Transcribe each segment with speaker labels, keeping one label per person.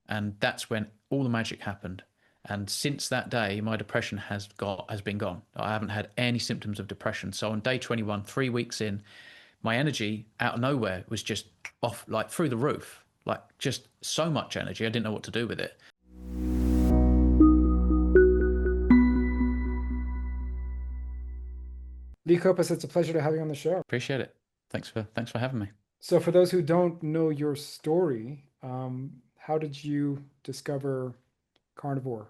Speaker 1: And that's when all the magic happened. And since that day, my depression has been gone. I haven't had any symptoms of depression. So on day 21, 3 weeks in, my energy out of nowhere was just off, like through the roof, like just so much energy. I didn't know what to do with it.
Speaker 2: Lee Copus, it's a pleasure to have you on the show.
Speaker 1: Appreciate it. Thanks for having me.
Speaker 2: So, for those who don't know your story, how did you discover carnivore?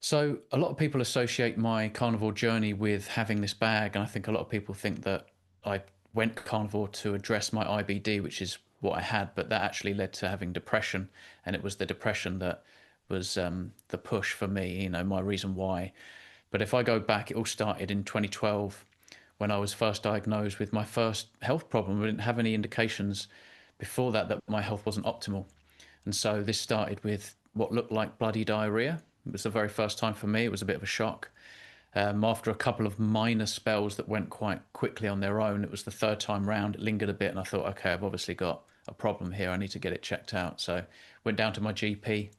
Speaker 1: So a lot of people associate my carnivore journey with having this bag, and I think a lot of people think that I went carnivore to address my IBD, which is what I had, but that actually led to having depression, and it was the depression that was the push for me, my reason why. But if I go back, it all started in 2012 when I was first diagnosed with my first health problem. I didn't have any indications before that my health wasn't optimal. And so this started with what looked like bloody diarrhea. It was the very first time for me. It was a bit of a shock. After a couple of minor spells that went quite quickly on their own, it was the third time round. It lingered a bit, and I thought, okay, I've obviously got a problem here. I need to get it checked out. So went down to my GP,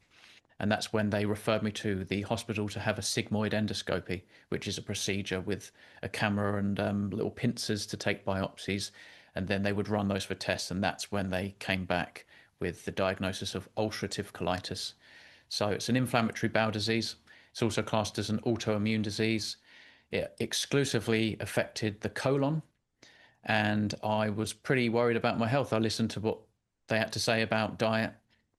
Speaker 1: and that's when they referred me to the hospital to have a sigmoid endoscopy, which is a procedure with a camera and little pincers to take biopsies, and then they would run those for tests, and that's when they came back with the diagnosis of ulcerative colitis. So it's an inflammatory bowel disease. It's also classed as an autoimmune disease. It exclusively affected the colon, and I was pretty worried about my health. I listened to what they had to say about diet.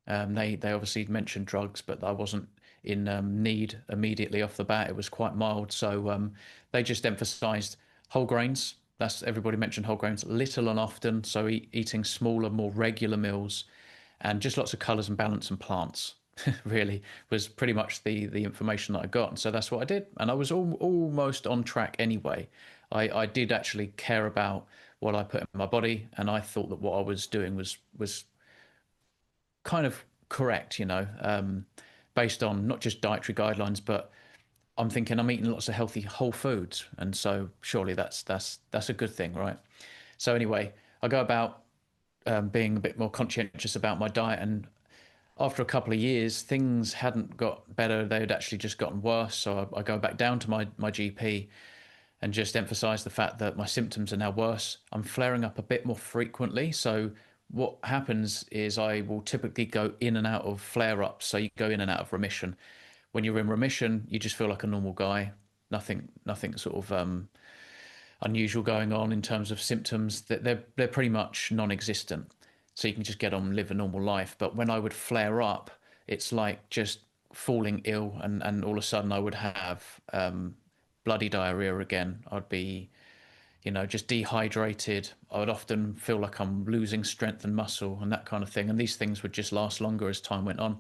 Speaker 1: They obviously mentioned drugs, but I wasn't in need immediately off the bat. It was quite mild, so they just emphasised whole grains. That's everybody mentioned whole grains, little and often. So eating smaller, more regular meals, and just lots of colours and balance and plants. Really was pretty much the information that I got, and so that's what I did. And I was almost on track anyway. I did actually care about what I put in my body, and I thought that what I was doing was kind of correct, based on not just dietary guidelines, but I'm thinking I'm eating lots of healthy whole foods, and so surely that's a good thing, right? So anyway, I go about being a bit more conscientious about my diet, and after a couple of years, things hadn't got better. They had actually just gotten worse. So I go back down to my GP and just emphasize the fact that my symptoms are now worse. I'm flaring up a bit more frequently. So what happens is I will typically go in and out of flare ups. So you go in and out of remission. When you're in remission, you just feel like a normal guy. Nothing sort of unusual going on in terms of symptoms. That they're pretty much non-existent, so you can just get on and live a normal life. But when I would flare up, it's like just falling ill, and all of a sudden I would have bloody diarrhea again. I'd be, just dehydrated. I would often feel like I'm losing strength and muscle and that kind of thing. And these things would just last longer as time went on.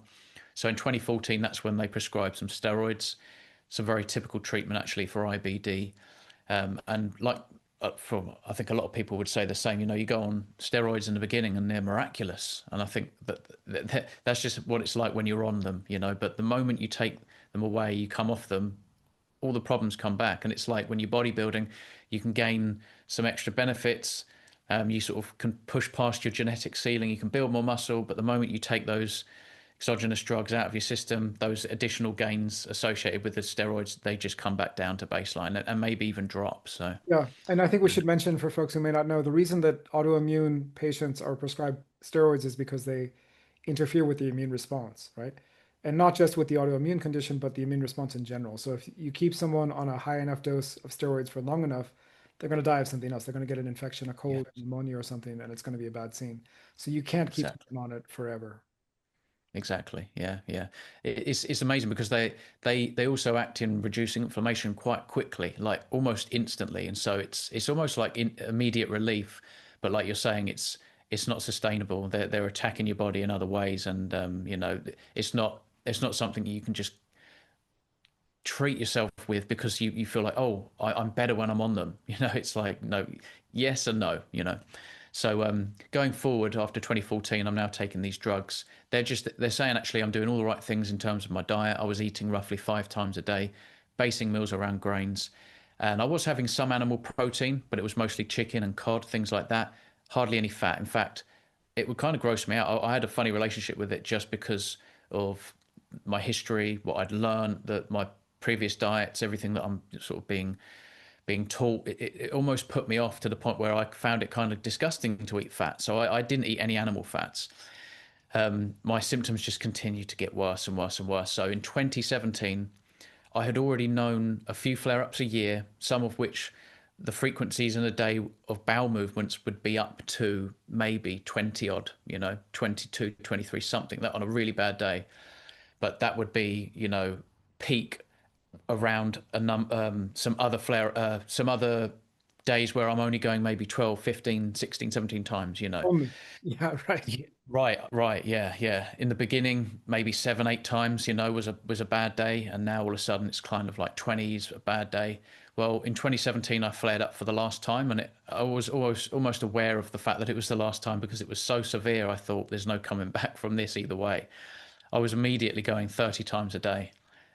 Speaker 1: So in 2014, that's when they prescribed some steroids. It's a very typical treatment actually for IBD. And like I think a lot of people would say the same. You go on steroids in the beginning and they're miraculous, and I think that's just what it's like when you're on them. But the moment you take them away, you come off them, all the problems come back. And it's like when you're bodybuilding, you can gain some extra benefits. You sort of can push past your genetic ceiling. You can build more muscle, but the moment you take those exogenous drugs out of your system, those additional gains associated with the steroids, they just come back down to baseline and maybe even drop. So
Speaker 2: Yeah, and I think we should mention for folks who may not know, the reason that autoimmune patients are prescribed steroids is because they interfere with the immune response, right? And not just with the autoimmune condition, but the immune response in general. So if you keep someone on a high enough dose of steroids for long enough, they're going to die of something else. They're going to get an infection, a
Speaker 1: yeah,
Speaker 2: cold, pneumonia or something, and it's going to be a bad scene. So you can't keep
Speaker 1: exactly.
Speaker 2: someone on it forever.
Speaker 1: Exactly. Yeah, yeah. It's amazing because they also act in reducing inflammation quite quickly, like almost instantly, and so it's almost like immediate relief. But like you're saying, it's not sustainable. They're attacking your body in other ways, and it's not something you can just treat yourself with because you feel like, oh, I'm better when I'm on them. It's like no, yes and no. So going forward after 2014, I'm now taking these drugs. They're saying actually I'm doing all the right things in terms of my diet. I was eating roughly 5 times a day, basing meals around grains, and I was having some animal protein, but it was mostly chicken and cod, things like that. Hardly any fat. In fact, it would kind of gross me out. I had a funny relationship with it just because of my history, what I'd learned, that my previous diets, everything that I'm sort of being taught. It almost put me off to the point where I found it kind of disgusting to eat fat. So I didn't eat any animal fats. My symptoms just continued to get worse and worse and worse. So in 2017, I had already known a few flare ups a year, some of which the frequencies in a day of bowel movements would be up to maybe 20 odd, 22, 23, something that on a really bad day. But that would be, peak around some other days where I'm only going maybe 12, 15, 16, 17 times.
Speaker 2: Only. Yeah, right.
Speaker 1: Right, yeah, yeah. In the beginning, maybe 7, 8 times, was a bad day, and now all of a sudden it's kind of like 20s a bad day. Well, in 2017, I flared up for the last time, and I was almost aware of the fact that it was the last time because it was so severe. I thought there's no coming back from this either way. I was immediately going 30 times a day,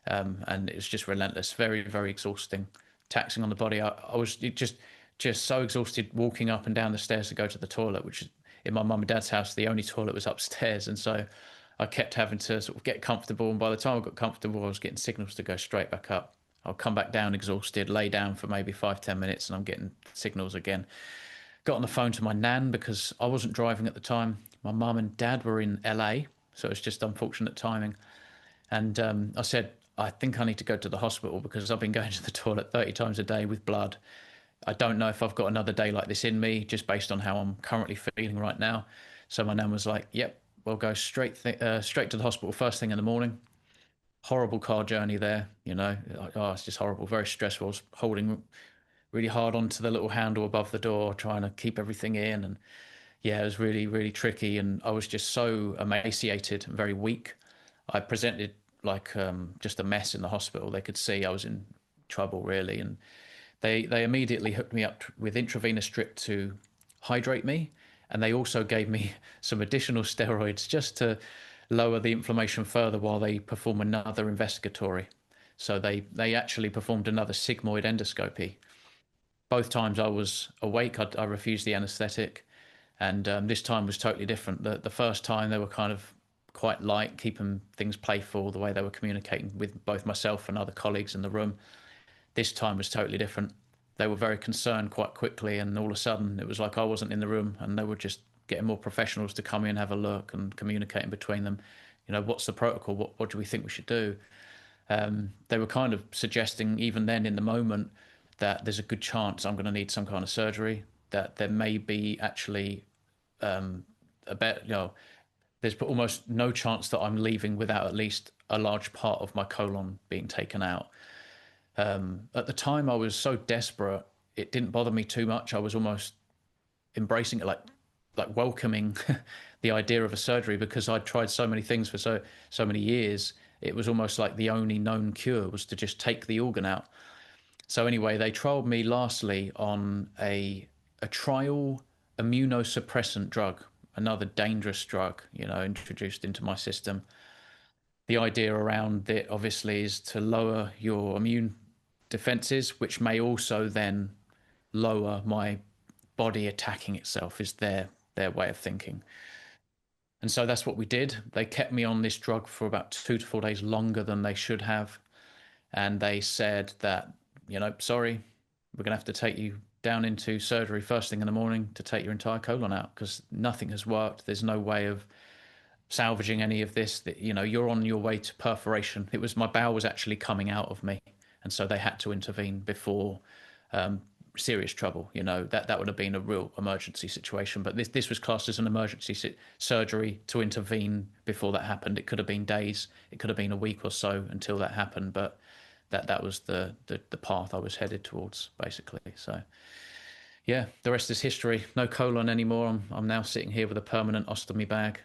Speaker 1: and it was just relentless, very, very exhausting, taxing on the body. I was just so exhausted walking up and down the stairs to go to the toilet, which is in my mum and dad's house, the only toilet was upstairs. And so I kept having to sort of get comfortable. And by the time I got comfortable, I was getting signals to go straight back up. I'll come back down exhausted, lay down for maybe 5, 10 minutes, and I'm getting signals again. Got on the phone to my nan because I wasn't driving at the time. My mum and dad were in LA, so it's just unfortunate timing. And I said, I think I need to go to the hospital because I've been going to the toilet 30 times a day with blood. I don't know if I've got another day like this in me, just based on how I'm currently feeling right now. So my nan was like, "Yep, we'll go straight to the hospital first thing in the morning." Horrible car journey there, Oh, it's just horrible, very stressful. I was holding really hard onto the little handle above the door, trying to keep everything in, and yeah, it was really, really tricky. And I was just so emaciated and very weak. I presented like just a mess in the hospital. They could see I was in trouble really, and they immediately hooked me up with intravenous drip to hydrate me, and they also gave me some additional steroids just to lower the inflammation further while they perform another investigatory. So they actually performed another sigmoid endoscopy. Both times I was awake, I refused the anaesthetic, and this time was totally different. The first time they were kind of quite light, keeping things playful, the way they were communicating with both myself and other colleagues in the room. This time was totally different. They were very concerned quite quickly, and all of a sudden it was like I wasn't in the room, and they were just getting more professionals to come in, have a look, and communicating between them. What's the protocol? What do we think we should do? They were kind of suggesting, even then in the moment, that there's a good chance I'm going to need some kind of surgery. That there may be actually a bet. There's almost no chance that I'm leaving without at least a large part of my colon being taken out. At the time, I was so desperate, it didn't bother me too much. I was almost embracing it, like welcoming the idea of a surgery because I'd tried so many things for so many years. It was almost like the only known cure was to just take the organ out. So anyway, they trialed me lastly on a trial immunosuppressant drug, another dangerous drug, introduced into my system. The idea around it obviously is to lower your immune defenses, which may also then lower my body attacking itself, is their way of thinking. And so that's what we did. They kept me on this drug for about 2 to 4 days longer than they should have. And they said that, sorry, we're going to have to take you down into surgery first thing in the morning to take your entire colon out because nothing has worked. There's no way of salvaging any of this. That you're on your way to perforation. My bowel was actually coming out of me, and so they had to intervene before serious trouble. That would have been a real emergency situation. But this was classed as an emergency surgery to intervene before that happened. It could have been days. It could have been a week or so until that happened. But that was the path I was headed towards, basically. So yeah, the rest is history. No colon anymore. I'm now sitting here with a permanent ostomy bag.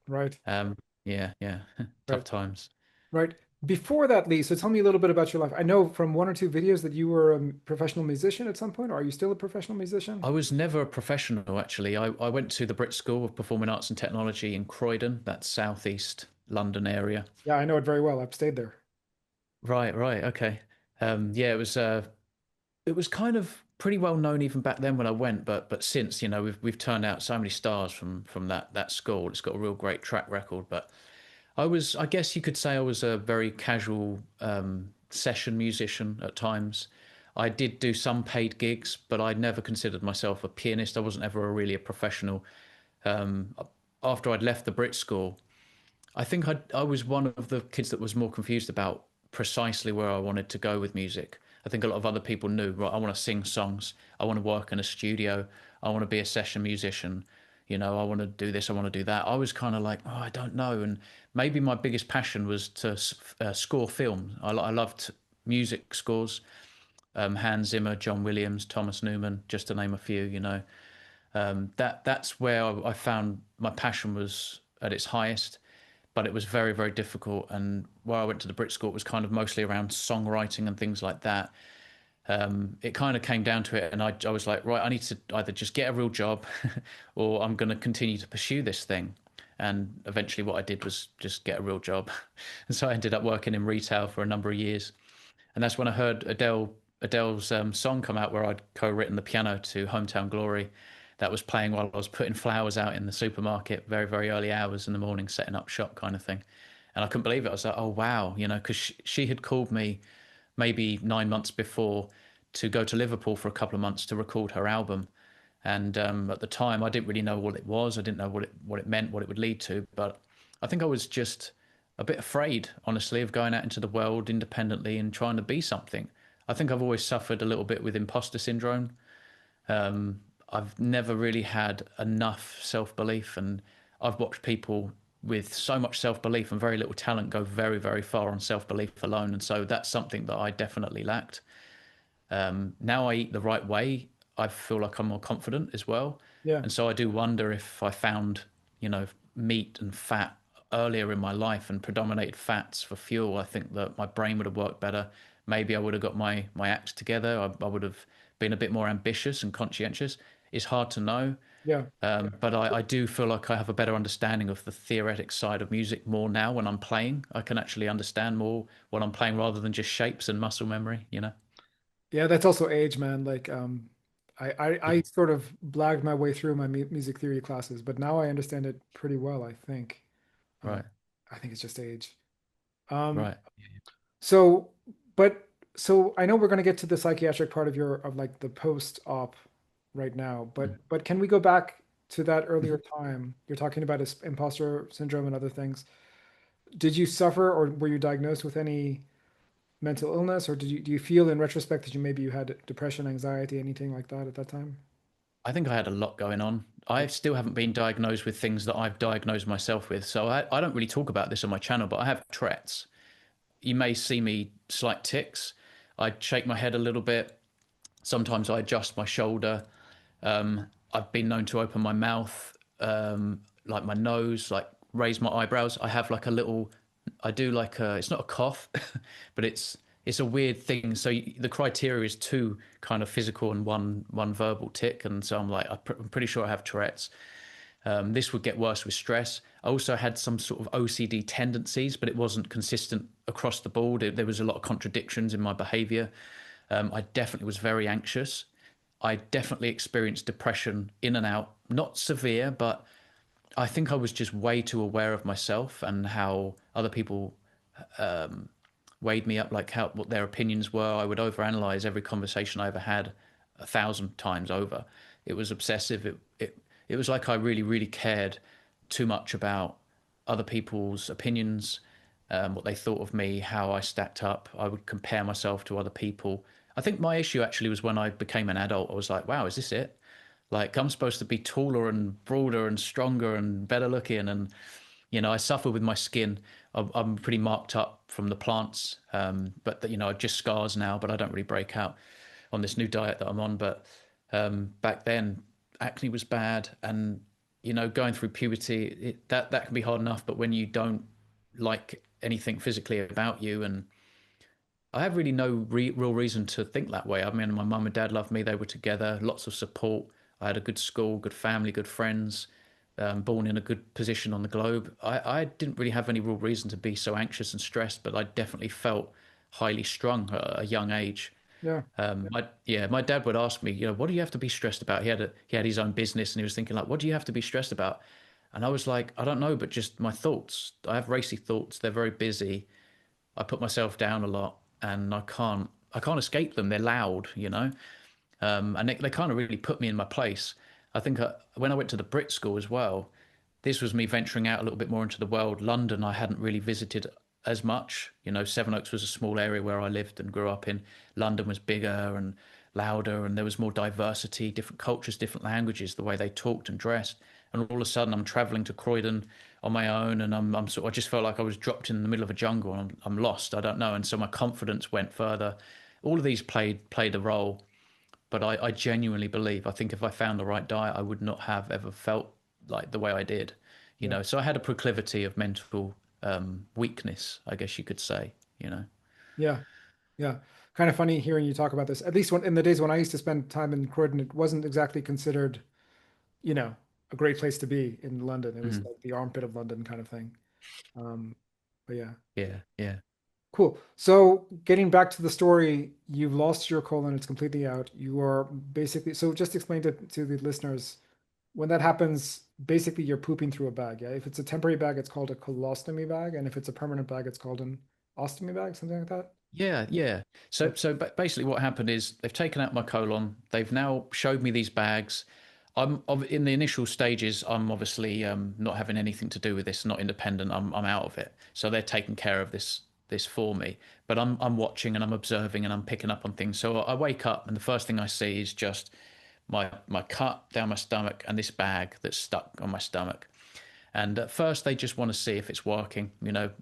Speaker 2: Right.
Speaker 1: Um, yeah, yeah, tough
Speaker 2: Right.
Speaker 1: times.
Speaker 2: Right. Before that, Lee, so tell me a little bit about your life. I know from one or two videos that you were a professional musician at some point. Or are you still a professional musician?
Speaker 1: I was never a professional, actually. I went to the Brit School of Performing Arts and Technology in Croydon, that's southeast London area.
Speaker 2: Yeah, I know it very well. I've stayed there.
Speaker 1: Right, right, okay. Yeah, it was kind of pretty well known even back then when I went, but since, we've turned out so many stars from that school. It's got a real great track record. But I guess you could say I was a very casual session musician at times. I did do some paid gigs, but I never considered myself a pianist. I wasn't ever really a professional. Um, After I'd left the Brit school, I think I was one of the kids that was more confused about precisely where I wanted to go with music. I think a lot of other people knew, right, I want to sing songs, I want to work in a studio, I want to be a session musician, I want to do this, I want to do that. I was kind of like, oh, I don't know. And maybe my biggest passion was to score film. I loved music scores, Hans Zimmer, John Williams, Thomas Newman, just to name a few, that's where I found my passion was at its highest, but it was very, very difficult. And where I went to the Brit School, it was kind of mostly around songwriting and things like that. It kind of came down to it, and I was like, right, I need to either just get a real job or I'm going to continue to pursue this thing. And eventually, what I did was just get a real job. And so I ended up working in retail for a number of years. And that's when I heard Adele's song come out, where I'd co-written the piano to Hometown Glory. That was playing while I was putting flowers out in the supermarket, very, very early hours in the morning, setting up shop kind of thing. And I couldn't believe it. I was like, oh, wow, because she had called me maybe 9 months before to go to Liverpool for a couple of months to record her album. And at the time, I didn't really know what it was. I didn't know what it meant, what it would lead to. But I think I was just a bit afraid, honestly, of going out into the world independently and trying to be something. I think I've always suffered a little bit with imposter syndrome. Um, I've never really had enough self-belief, and I've watched people with so much self-belief and very little talent go very, very far on self-belief alone. And so that's something that I definitely lacked. Now I eat the right way. I feel like I'm more confident as well.
Speaker 2: Yeah.
Speaker 1: And so I do wonder if I found, meat and fat earlier in my life and predominated fats for fuel, I think that my brain would have worked better. Maybe I would have got my acts together. I would have been a bit more ambitious and conscientious. It's hard to know.
Speaker 2: Yeah.
Speaker 1: But I do feel like I have a better understanding of the theoretic side of music more now when I'm playing. I can actually understand more when I'm playing rather than just shapes and muscle memory.
Speaker 2: Yeah, that's also age, man. Like, I
Speaker 1: Yeah.
Speaker 2: sort of blagged my way through my music theory classes, but now I understand it pretty well, I think. Um,
Speaker 1: Right.
Speaker 2: I think it's just age. Um,
Speaker 1: Right.
Speaker 2: so, but so I know we're going to get to the psychiatric part of like the post-op right now,
Speaker 1: Mm.
Speaker 2: but can we go back to that earlier time? You're talking about imposter syndrome and other things. Did you suffer or were you diagnosed with any mental illness, or do you feel in retrospect that you had depression, anxiety, anything like that at that time?
Speaker 1: I think I had a lot going on.
Speaker 2: Yeah.
Speaker 1: I still haven't been diagnosed with things that I've diagnosed myself with. So I don't really talk about this on my channel, but I have Tourette's. You may see me slight tics. I shake my head a little bit. Sometimes I adjust my shoulder. I've been known to open my mouth, like my nose, like raise my eyebrows. I have like a little, I do like a, it's not a cough, but it's a weird thing. So the criteria is two kind of physical and one verbal tick, and so I'm like, I'm pretty sure I have Tourette's. This would get worse with stress. I also had some sort of OCD tendencies, but it wasn't consistent across the board. There was a lot of contradictions in my behavior. I definitely was very anxious. I definitely experienced depression in and out, not severe, but I think I was just way too aware of myself and how other people weighed me up, like how what their opinions were. I would overanalyze every conversation I ever had 1,000 times over. It was obsessive. It was like I really, really cared too much about other people's opinions, what they thought of me, how I stacked up. I would compare myself to other people. I think my issue actually was when I became an adult. I was like, wow, is this it? Like I'm supposed to be taller and broader and stronger and better looking, and I suffer with my skin. I'm pretty marked up from the plants, but just scars now. But I don't really break out on this new diet that I'm on. But back then, acne was bad, and going through puberty, that can be hard enough. But when you don't like anything physically about you, and I have really no real reason to think that way. I mean, my mum and dad loved me; they were together, lots of support. I had a good school, good family, good friends. Born in a good position on the globe. I didn't really have any real reason to be so anxious and stressed, but I definitely felt highly strung at a young age.
Speaker 2: Yeah.
Speaker 1: My dad would ask me, what do you have to be stressed about? He had his own business, and he was thinking like, what do you have to be stressed about? And I was like, I don't know, but just my thoughts. I have racy thoughts. They're very busy. I put myself down a lot, and I can't escape them. They're loud. And they kind of really put me in my place. I think when I went to the Brit school as well, this was me venturing out a little bit more into the world. London, I hadn't really visited as much. Sevenoaks was a small area where I lived and grew up in. London was bigger and louder, and there was more diversity, different cultures, different languages, the way they talked and dressed. And all of a sudden, I'm traveling to Croydon on my own, and I just felt like I was dropped in the middle of a jungle, and I'm lost. I don't know, and so my confidence went further. All of these played a role, but I genuinely believe, I think if I found the right diet, I would not have ever felt like the way I did.
Speaker 2: Yeah.
Speaker 1: So I had a proclivity of mental weakness, I guess you could say.
Speaker 2: Yeah. Yeah. Kind of funny hearing you talk about this. At least in the days when I used to spend time in Croydon, it wasn't exactly considered, you know, a great place to be in London. It was
Speaker 1: Mhm.
Speaker 2: like the armpit of London kind of thing. Um, but yeah.
Speaker 1: Yeah, yeah.
Speaker 2: Cool. So getting back to the story, you've lost your colon, it's completely out. You are basically, so just explain to the listeners, when that happens, basically you're pooping through a bag. Yeah. If it's a temporary bag, it's called a colostomy bag. And if it's a permanent bag, it's called an ostomy bag, something like that.
Speaker 1: Yeah, yeah. So,
Speaker 2: Okay.
Speaker 1: basically, what happened is they've taken out my colon. They've now showed me these bags. In the initial stages. I'm obviously not having anything to do with this. Not independent. I'm out of it. So they're taking care of this for me. But I'm watching and I'm observing and I'm picking up on things. So I wake up and the first thing I see is just my cut down my stomach and this bag that's stuck on my stomach. And at first, they just want to see if it's working.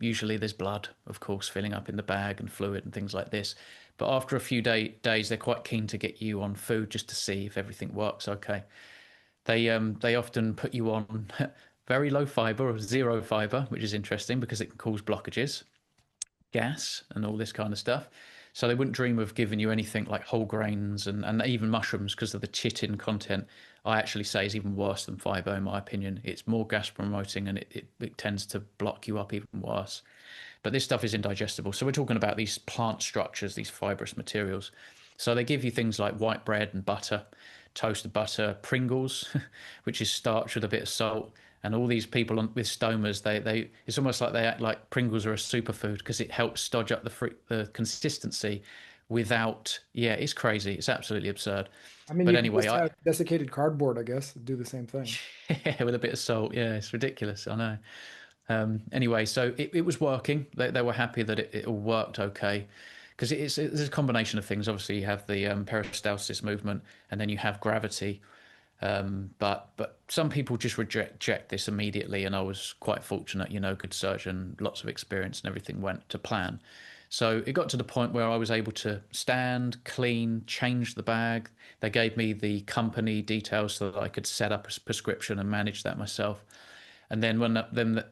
Speaker 1: Usually there's blood, of course, filling up in the bag and fluid and things like this. But after a few days, they're quite keen to get you on food just to see if everything works okay. They often put you on very low fiber or zero fiber, which is interesting because it can cause blockages, gas, and all this kind of stuff. So they wouldn't dream of giving you anything like whole grains and even mushrooms because of the chitin content. I actually say is even worse than fiber in my opinion. It's more gas promoting and it tends to block you up even worse. But this stuff is indigestible. So we're talking about these plant structures, these fibrous materials. So they give you things like white bread and butter, toasted butter, Pringles, which is starch with a bit of salt. And all these people with stomas, they it's almost like they act like Pringles are a superfood because it helps stodge up the consistency without. Yeah, it's crazy. It's absolutely absurd.
Speaker 2: I mean,
Speaker 1: But
Speaker 2: you could
Speaker 1: anyway,
Speaker 2: just have desiccated cardboard, I guess, do the same thing.
Speaker 1: yeah, with a bit of salt, yeah, it's ridiculous. I know. Anyway, so it was working. They were happy that it all worked okay. Because it's a combination of things. Obviously, you have the peristalsis movement, and then you have gravity. But some people just reject this immediately, and I was quite fortunate. Good surgeon, lots of experience, and everything went to plan. So it got to the point where I was able to stand, clean, change the bag. They gave me the company details so that I could set up a prescription and manage that myself. And then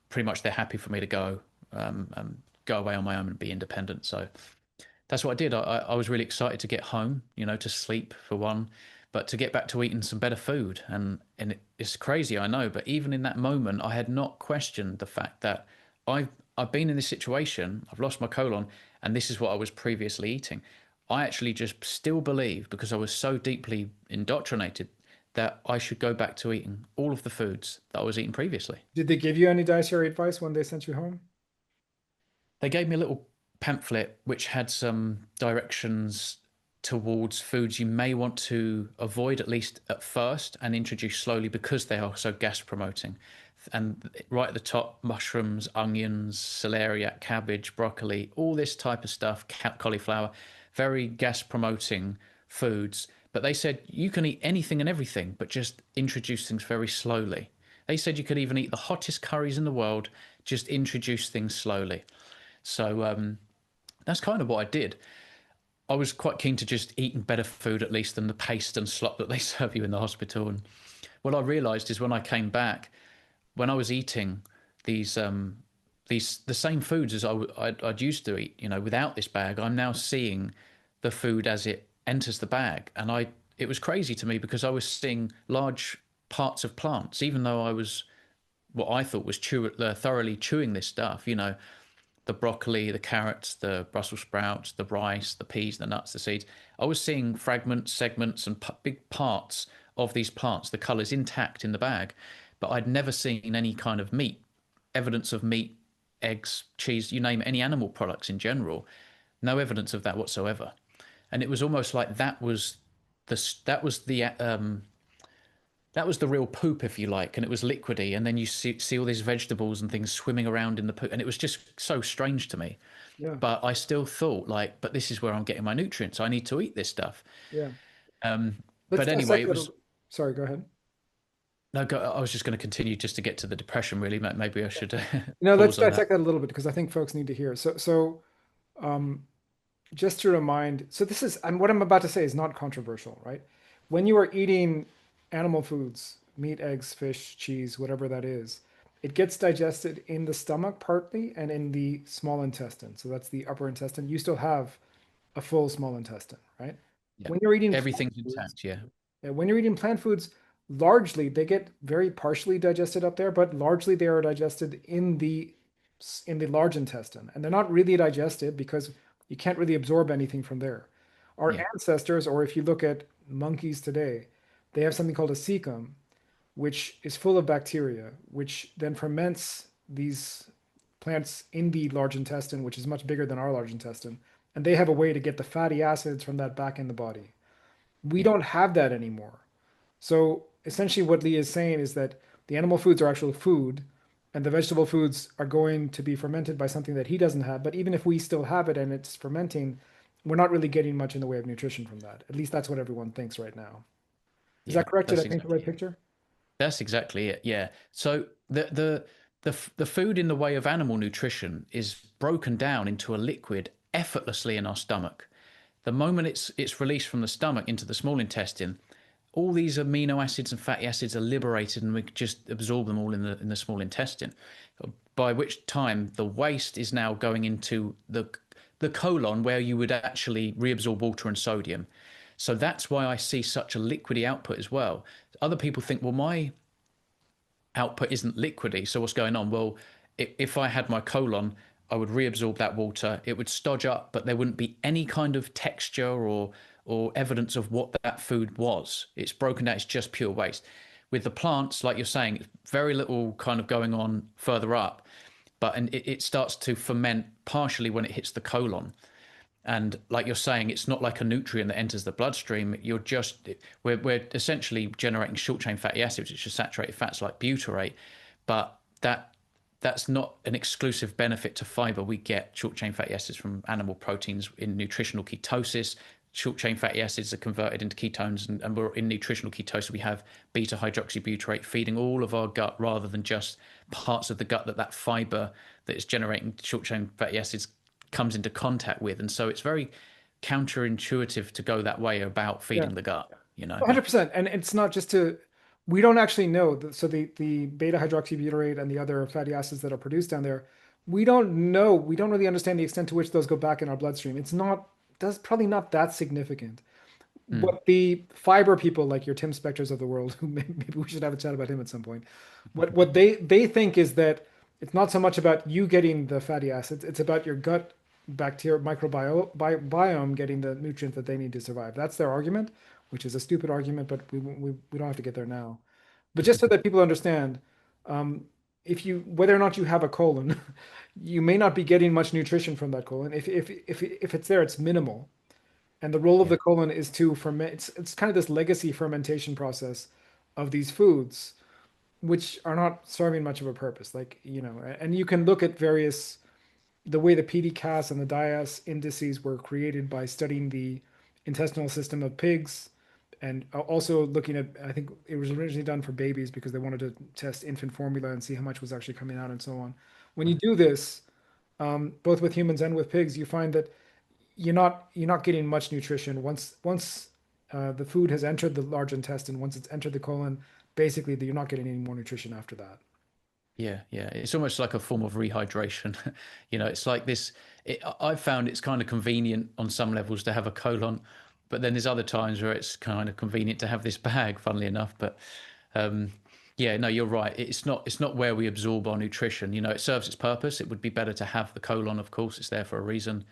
Speaker 1: pretty much they're happy for me to and go away on my own and be independent. So that's what I did. I was really excited to get home, to sleep for one, but to get back to eating some better food. It's crazy, I know, but even in that moment, I had not questioned the fact that I've been in this situation. I've lost my colon, and this is what I was previously eating. I actually just still believe because I was so deeply indoctrinated that I should go back to eating all of the foods that I was eating previously.
Speaker 2: Did they give you any dietary advice when they sent you home?
Speaker 1: They gave me a little pamphlet which had some directions towards foods you may want to avoid at least at first and introduce slowly because they are so gas promoting. And right at the top, mushrooms, onions, celeriac, cabbage, broccoli, all this type of stuff, cauliflower, very gas promoting foods. But they said you can eat anything and everything, but just introduce things very slowly. They said you could even eat the hottest curries in the world, just introduce things slowly. So that's kind of what I did. I was quite keen to just eating better food at least than the paste and slop that they serve you in the hospital. And what I realised is when I came back, when I was eating these the same foods as I'd used to eat, without this bag, I'm now seeing the food as it enters the bag, and it was crazy to me because I was seeing large parts of plants, even though I was what I thought was thoroughly chewing this stuff. the broccoli, the carrots, the Brussels sprouts, the rice, the peas, the nuts, the seeds, I was seeing fragments, segments, and big parts of these plants, the colours intact in the bag. But I'd never seen any kind of meat, evidence of meat, eggs, cheese, you name it, any animal products in general. No evidence of that whatsoever. And it was almost like that was the real poop, if you like, and it was liquidy. And then you see all these vegetables and things swimming around in the poop, and it was just so strange to me.
Speaker 2: Yeah.
Speaker 1: But I still thought, like, but this is where I'm getting my nutrients. I need to eat this stuff.
Speaker 2: Yeah.
Speaker 1: Um,
Speaker 2: Let's
Speaker 1: but anyway,
Speaker 2: dissect
Speaker 1: it
Speaker 2: that.
Speaker 1: was
Speaker 2: Sorry, go ahead.
Speaker 1: no. I was just going to continue just to get to the depression. Really, maybe I should
Speaker 2: Let's
Speaker 1: pause on that.
Speaker 2: dissect that a little bit because I think folks need to hear. Um, just to remind, so this is, and what I'm about to say is not controversial, right? When you are eating animal foods, meat, eggs, fish, cheese, whatever that is, it gets digested in the stomach partly and in the small intestine. So that's the upper intestine. You still have a full small intestine, right?
Speaker 1: Yeah,
Speaker 2: When you're eating plant
Speaker 1: everything's
Speaker 2: foods,
Speaker 1: intact. Yeah,
Speaker 2: when you're eating plant foods, largely they get very partially digested up there, but largely they are digested in the large intestine, and they're not really digested because you can't really absorb anything from there. Our
Speaker 1: yeah,
Speaker 2: ancestors, or if you look at monkeys today, they have something called a cecum, which is full of bacteria, which then ferments these plants in the large intestine, which is much bigger than our large intestine. And they have a way to get the fatty acids from that back in the body. We
Speaker 1: yeah,
Speaker 2: don't have that anymore. So essentially, what Lee is saying is that the animal foods are actual food, and the vegetable foods are going to be fermented by something that he doesn't have. But even if we still have it and it's fermenting, we're not really getting much in the way of nutrition from that. At least that's what everyone thinks right now. Is
Speaker 1: yeah.
Speaker 2: that correct? Did I
Speaker 1: That's
Speaker 2: paint the
Speaker 1: exactly
Speaker 2: right
Speaker 1: it.
Speaker 2: picture?
Speaker 1: That's exactly it. Yeah. So the food in the way of animal nutrition is broken down into a liquid effortlessly in our stomach. The moment it's released from the stomach into the small intestine, all these amino acids and fatty acids are liberated, and we just absorb them all in the small intestine. By which time the waste is now going into the colon, where you would actually reabsorb water and sodium. So that's why I see such a liquidy output as well. Other people think, well, my output isn't liquidy. So what's going on? Well, if I had my colon, I would reabsorb that water. It would stodge up, but there wouldn't be any kind of texture or evidence of what that food was. It's broken down. It's just pure waste. With the plants, like you're saying, very little kind of going on further up, but and it starts to ferment partially when it hits the colon. And like you're saying, it's not like a nutrient that enters the bloodstream. We're essentially generating short chain fatty acids, which are saturated fats like butyrate, but that's not an exclusive benefit to fiber. We get short chain fatty acids from animal proteins in nutritional ketosis. Short chain fatty acids are converted into ketones, and we're in nutritional ketosis. We have beta hydroxybutyrate feeding all of our gut rather than just parts of the gut that fiber that is generating short chain fatty acids comes into contact with. And so it's very counterintuitive to go that way about
Speaker 2: Yeah,
Speaker 1: feeding the gut, you know?
Speaker 2: 100%. And it's not just to, we don't actually know. So the beta hydroxybutyrate and the other fatty acids that are produced down there, we don't know. We don't really understand the extent to which those go back in our bloodstream. It's not, that's probably not that significant.
Speaker 1: Mm,
Speaker 2: What the fiber people like your Tim Spectors of the world, who maybe we should have a chat about him at some point. What they think is that it's not so much about you getting the fatty acids, it's about your gut bacteria microbiome getting the nutrients that they need to survive. That's their argument, which is a stupid argument, but we don't have to get there now. But just so that people understand, um, if you whether or not you have a colon, you may not be getting much nutrition from that colon. If it's there, it's minimal. And the role of
Speaker 1: yeah,
Speaker 2: the colon is to ferment. It's kind of this legacy fermentation process of these foods, which are not serving much of a purpose. Like, and you can look at the way the PDCAS and the DIAS indices were created by studying the intestinal system of pigs and also looking at, I think it was originally done for babies because they wanted to test infant formula and see how much was actually coming out and so on. When you
Speaker 1: right.
Speaker 2: do this, both with humans and with pigs, you find that you're not getting much nutrition once the food has entered the large intestine. Once it's entered the colon, basically you're not getting any more nutrition after that.
Speaker 1: Yeah, yeah. It's almost like a form of rehydration. It's like this. I've found it's kind of convenient on some levels to have a colon, but then there's other times where it's kind of convenient to have this bag, funnily enough. But um, Yeah, no, you're right. It's not where we absorb our nutrition. It serves its purpose. It would be better to have the colon, of course. It's there for a reason.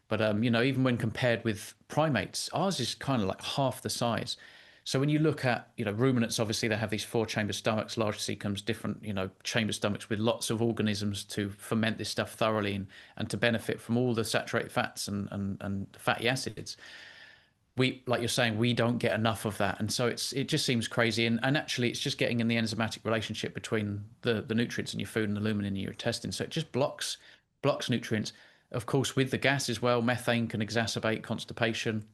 Speaker 1: But even when compared with primates, ours is kind of like half the size. So when you look at, ruminants, obviously they have these four-chamber stomachs, large cecums, different, chamber stomachs with lots of organisms to ferment this stuff thoroughly and to benefit from all the saturated fats and fatty acids. We, like you're saying, we don't get enough of that, and so it just seems crazy. And actually it's just getting in the enzymatic relationship between the nutrients in your food and the lumen in your intestine, so it just blocks nutrients. Of course, with the gas as well, methane can exacerbate constipation.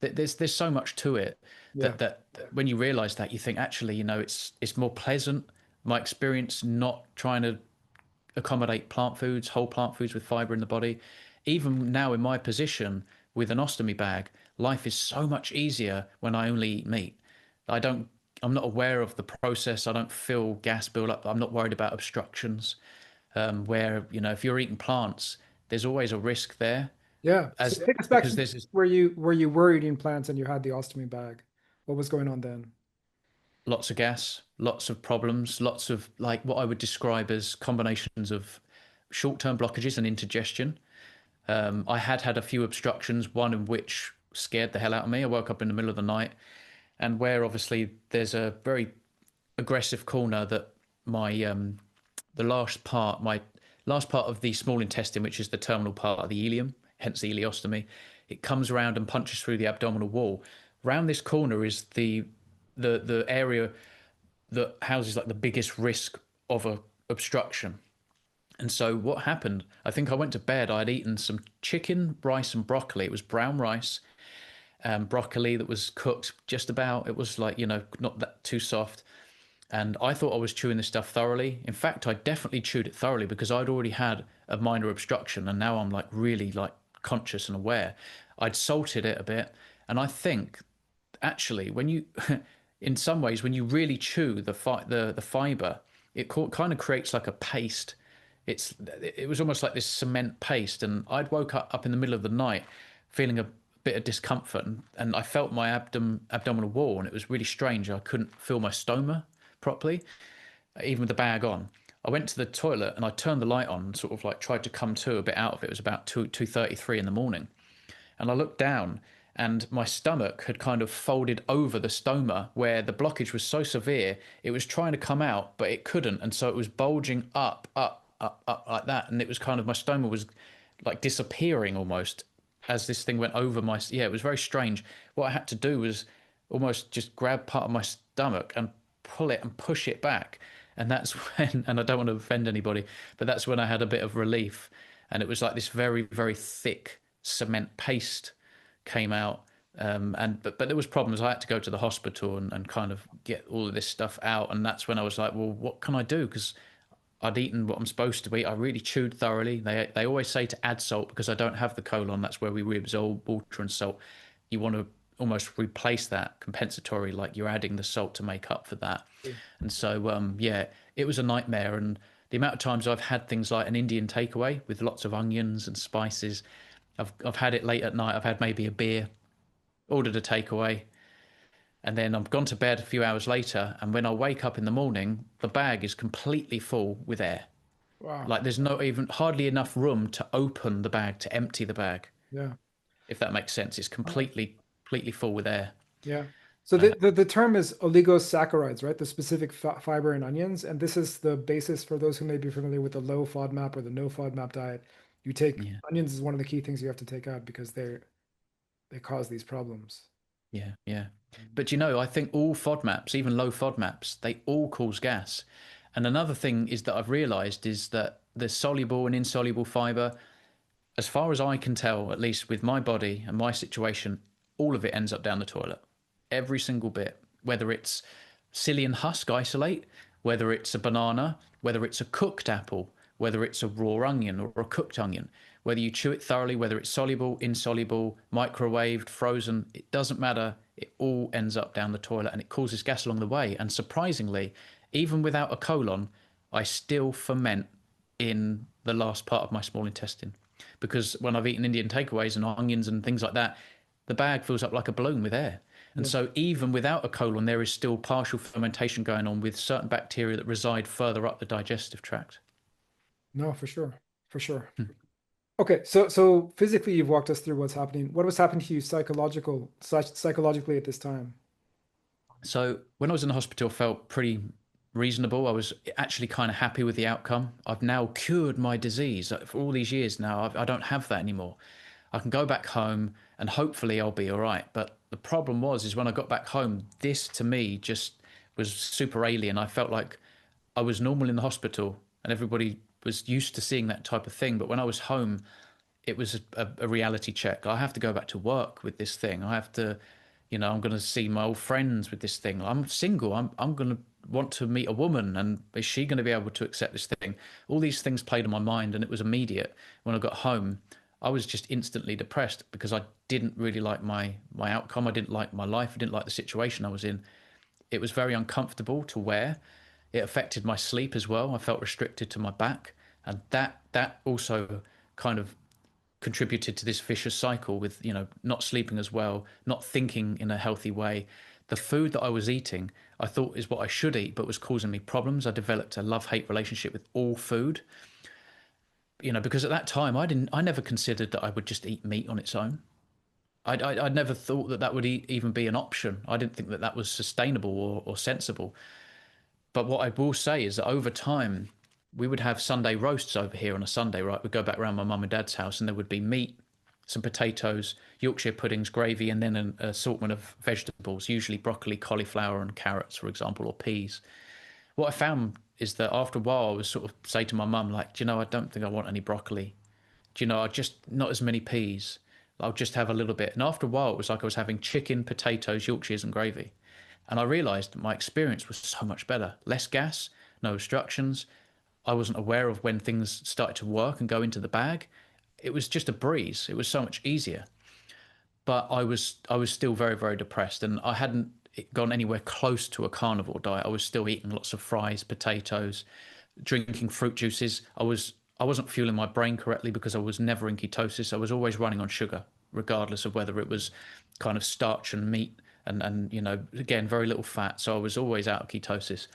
Speaker 1: There's so much to it
Speaker 2: Yeah.
Speaker 1: that when you realize that, you think actually, it's more pleasant, my experience, not trying to accommodate plant foods, whole plant foods with fiber in the body. Even now in my position with an ostomy bag, life is so much easier when I only eat meat. I don't I'm not aware of the process. I don't feel gas build up. I'm not worried about obstructions. Where if you're eating plants, there's always a risk there,
Speaker 2: Yeah. So
Speaker 1: as
Speaker 2: take us back
Speaker 1: because
Speaker 2: to
Speaker 1: there's this,
Speaker 2: where you were eating plants and you had the ostomy bag. What was going on then?
Speaker 1: lots of gas, lots of problems, lots of like what I would describe as combinations of short-term blockages and indigestion. I had a few obstructions, one in which scared the hell out of me. I woke up in the middle of the night, and where obviously there's a very aggressive corner that my my last part of the small intestine, which is the terminal part of the ileum, hence the ileostomy, it comes around and punches through the abdominal wall. Round this corner is the area that houses like the biggest risk of a obstruction. And so what happened? I think I went to bed. I had eaten some chicken, rice, and broccoli. It was brown rice, broccoli that was cooked just about. It was like not that too soft. And I thought I was chewing this stuff thoroughly. In fact, I definitely chewed it thoroughly because I'd already had a minor obstruction, and now I'm like really like conscious and aware. I'd salted it a bit, and I think actually when you in some ways when you really chew the fiber, it kind of creates like a paste. It was almost like this cement paste, and I'd woke up in the middle of the night feeling a bit of discomfort, and I felt my abdominal wall, and it was really strange. I couldn't feel my stoma properly, even with the bag on. I went to the toilet and I turned the light on and sort of like tried to come to a bit out of it. It was about 2:33 in the morning, and I looked down, and my stomach had kind of folded over the stoma where the blockage was so severe it was trying to come out but it couldn't, and so it was bulging up like that, and it was kind of my stoma was like disappearing almost as this thing went over my, yeah, it was very strange. What I had to do was almost just grab part of my stomach and pull it and push it back, and that's when, and I don't want to offend anybody, but that's when I had a bit of relief, and it was like this very very thick cement paste came out. But there was problems. I had to go to the hospital and kind of get all of this stuff out, and that's when I was like, well, what can I do? Because I'd eaten what I'm supposed to eat. I really chewed thoroughly. They always say to add salt because I don't have the colon. That's where we reabsorb water and salt. You want to almost replace that compensatory, like you're adding the salt to make up for that. And so yeah, it was a nightmare. And the amount of times I've had things like an Indian takeaway with lots of onions and spices. I've had it late at night. I've had maybe a beer, ordered a takeaway, and then I've gone to bed a few hours later, and when I wake up in the morning, the bag is completely full with air.
Speaker 2: Wow.
Speaker 1: Like there's no even hardly enough room to open the bag, to empty the bag,
Speaker 2: Yeah.
Speaker 1: if that makes sense. It's
Speaker 2: Wow.
Speaker 1: completely full with air.
Speaker 2: Yeah. So the term is oligosaccharides, right? The specific fiber in onions. And this is the basis for those who may be familiar with the low FODMAP or the no FODMAP diet. You take
Speaker 1: Yeah,
Speaker 2: onions is one of the key things you have to take out because they cause these problems.
Speaker 1: yeah, yeah. But I think all FODMAPs, even low FODMAPs, they all cause gas. And another thing is that I've realised is that the soluble and insoluble fiber, as far as I can tell, at least with my body and my situation, all of it ends up down the toilet. Every single bit, whether it's psyllium husk isolate, whether it's a banana, whether it's a cooked apple, whether it's a raw onion or a cooked onion, whether you chew it thoroughly, whether it's soluble, insoluble, microwaved, frozen, it doesn't matter. It all ends up down the toilet and it causes gas along the way. And surprisingly, even without a colon, I still ferment in the last part of my small intestine. Because when I've eaten Indian takeaways and onions and things like that, the bag fills up like a balloon with air. And
Speaker 2: Yeah.
Speaker 1: so even without a colon, there is still partial fermentation going on with certain bacteria that reside further up the digestive tract.
Speaker 2: No, for sure. For sure.
Speaker 1: Hmm.
Speaker 2: Okay, so physically you've walked us through what's happening. What was happening to you psychologically at this time?
Speaker 1: So when I was in the hospital, I felt pretty reasonable. I was actually kind of happy with the outcome. I've now cured my disease for all these years now. I don't have that anymore. I can go back home and hopefully I'll be all right. But the problem is when I got back home, this to me just was super alien. I felt like I was normal in the hospital and everybody was used to seeing that type of thing. But when I was home, it was a reality check. I have to go back to work with this thing. I have to, I'm going to see my old friends with this thing. I'm single. I'm going to want to meet a woman, and is she going to be able to accept this thing? All these things played in my mind, and it was immediate. When I got home, I was just instantly depressed because I didn't really like my outcome. I didn't like my life. I didn't like the situation I was in. It was very uncomfortable to wear. It affected my sleep as well. I felt restricted to my back, and that also kind of contributed to this vicious cycle with not sleeping as well, not thinking in a healthy way. The food that I was eating I thought is what I should eat, but was causing me problems. I developed a love-hate relationship with all food, because at that time I never considered that I would just eat meat on its own. I'd never thought that that would even be an option. I didn't think that that was sustainable or sensible. But what I will say is that over time, we would have Sunday roasts over here on a Sunday, right? We'd go back around my mum and dad's house and there would be meat, some potatoes, Yorkshire puddings, gravy, and then an assortment of vegetables, usually broccoli, cauliflower, and carrots, for example, or peas. What I found is that after a while, I was sort of say to my mum, like, do you know, I don't think I want any broccoli. Do you know, I just, not as many peas. I'll just have a little bit. And after a while, it was like I was having chicken, potatoes, Yorkshires, and gravy. And I realized my experience was so much better. Less gas, no obstructions. I wasn't aware of when things started to work and go into the bag. It was just a breeze. It was so much easier. But I was still very, very depressed, and I hadn't gone anywhere close to a carnivore diet. I was still eating lots of fries, potatoes, drinking fruit juices. I wasn't fueling my brain correctly because I was never in ketosis. I was always running on sugar, regardless of whether it was kind of starch and meat and again, very little fat. So I was always out of ketosis.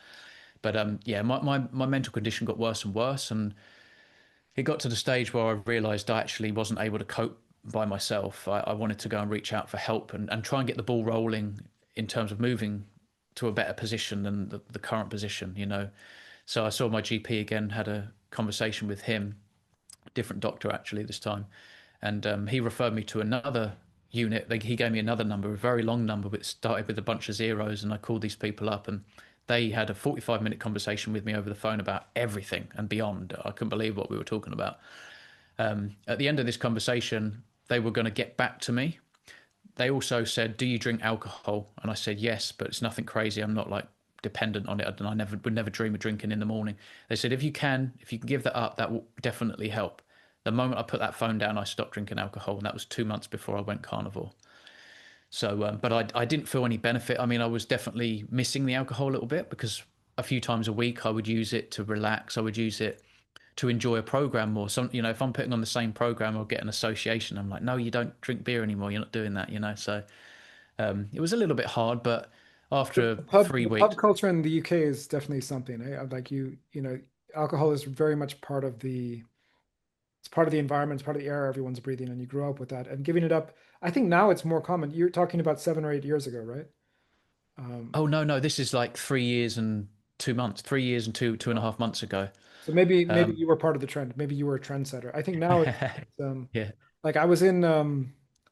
Speaker 1: But yeah, my mental condition got worse and worse, and it got to the stage where I realised I actually wasn't able to cope by myself. I wanted to go and reach out for help and try and get the ball rolling in terms of moving to a better position than the current position. So I saw my GP again, had a conversation with him, different doctor actually this time, and he referred me to another unit. He gave me another number, a very long number, but it started with a bunch of zeros, and I called these people up, and they had a 45-minute conversation with me over the phone about everything and beyond. I couldn't believe what we were talking about. At the end of this conversation, they were going to get back to me. They also said, "Do you drink alcohol?" And I said, "Yes, but it's nothing crazy. I'm not like dependent on it, and I never would never dream of drinking in the morning." They said, if you can give that up, that will definitely help. The moment I put that phone down, I stopped drinking alcohol, and that was 2 months before I went carnivore. So, but I didn't feel any benefit. I mean, I was definitely missing the alcohol a little bit because a few times a week I would use it to relax. I would use it to enjoy a program more. If I'm putting on the same program, I'll get an association. I'm like, no, you don't drink beer anymore. You're not doing that. So it was a little bit hard, but after three
Speaker 2: The pub
Speaker 1: weeks,
Speaker 2: culture in the UK is definitely something, eh? Like alcohol is very much part of it's part of the environment, it's part of the air everyone's breathing, and you grow up with that. And giving it up, I think now it's more common. You're talking about 7 or 8 years ago, right? Um,
Speaker 1: oh no, this is like 3 years and 2 months, 3 years and two and a half months ago.
Speaker 2: so maybe
Speaker 1: Um,
Speaker 2: you were part of the trend. Maybe you were a trendsetter. I think now it's
Speaker 1: yeah,
Speaker 2: like I was in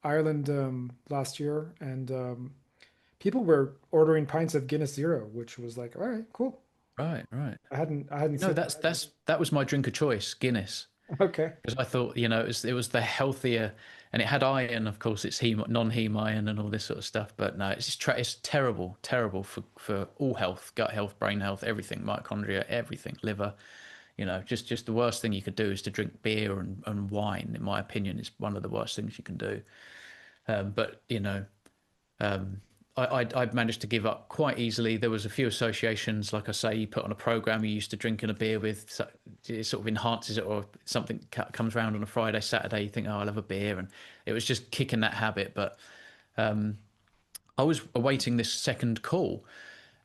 Speaker 2: Ireland last year, and people were ordering pints of Guinness Zero, which was like, all right, cool.
Speaker 1: right, right.
Speaker 2: I hadn't
Speaker 1: No,
Speaker 2: seen
Speaker 1: that was my drink of choice, Guinness.
Speaker 2: that. Okay.
Speaker 1: Because I thought, it was the healthier, and it had iron, of course, it's non-heme iron and all this sort of stuff. But no, it's terrible, terrible for all health, gut health, brain health, everything, mitochondria, everything, liver. Just the worst thing you could do is to drink beer and wine. In my opinion, is one of the worst things you can do. But um, I managed to give up quite easily. There was a few associations, like I say, you put on a program you used to drinking a beer with, so it sort of enhances it, or something comes around on a Friday, Saturday, you think, oh, I'll have a beer, and it was just kicking that habit. But I was awaiting this second call,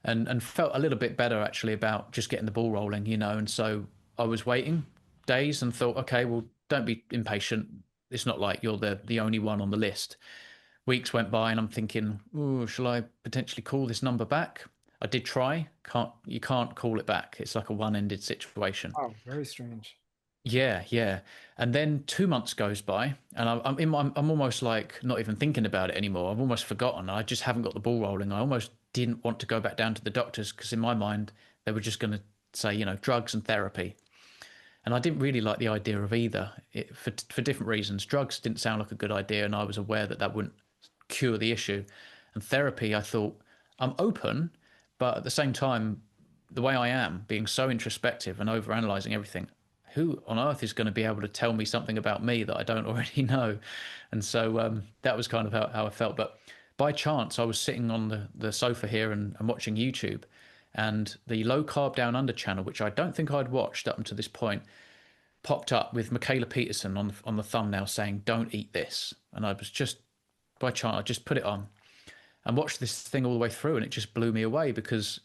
Speaker 1: and felt a little bit better actually about just getting the ball rolling, and so I was waiting days and thought, okay, well, don't be impatient. It's not like you're the only one on the list. Weeks went by and I'm thinking, oh, shall I potentially call this number back? I did try. You can't call it back. It's like a one-ended situation.
Speaker 2: Oh, very strange.
Speaker 1: Yeah, yeah. And then 2 months goes by, and I'm almost like not even thinking about it anymore. I've almost forgotten. I just haven't got the ball rolling. I almost didn't want to go back down to the doctors because in my mind they were just going to say, drugs and therapy. And I didn't really like the idea of either, for different reasons. Drugs didn't sound like a good idea, and I was aware that that wouldn't cure the issue. And therapy, I thought, I'm open, but at the same time, the way I am, being so introspective and overanalyzing everything, who on earth is going to be able to tell me something about me that I don't already know? And so that was kind of how I felt. But by chance, I was sitting on the sofa here and watching YouTube, and the low carb down under channel, which I don't think I'd watched up until this point, popped up with Michaela Peterson on the thumbnail saying, "Don't eat this." And I was just by chance, I just put it on and watched this thing all the way through, and it just blew me away because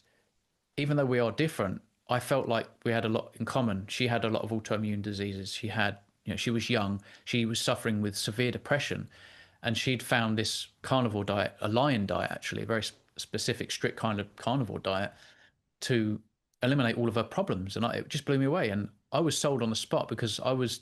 Speaker 1: even though we are different, I felt like we had a lot in common. She had a lot of autoimmune diseases. She was young. She was suffering with severe depression, and she'd found this carnivore diet, a lion diet, actually, a very specific, strict kind of carnivore diet to eliminate all of her problems. And it just blew me away. And I was sold on the spot because I was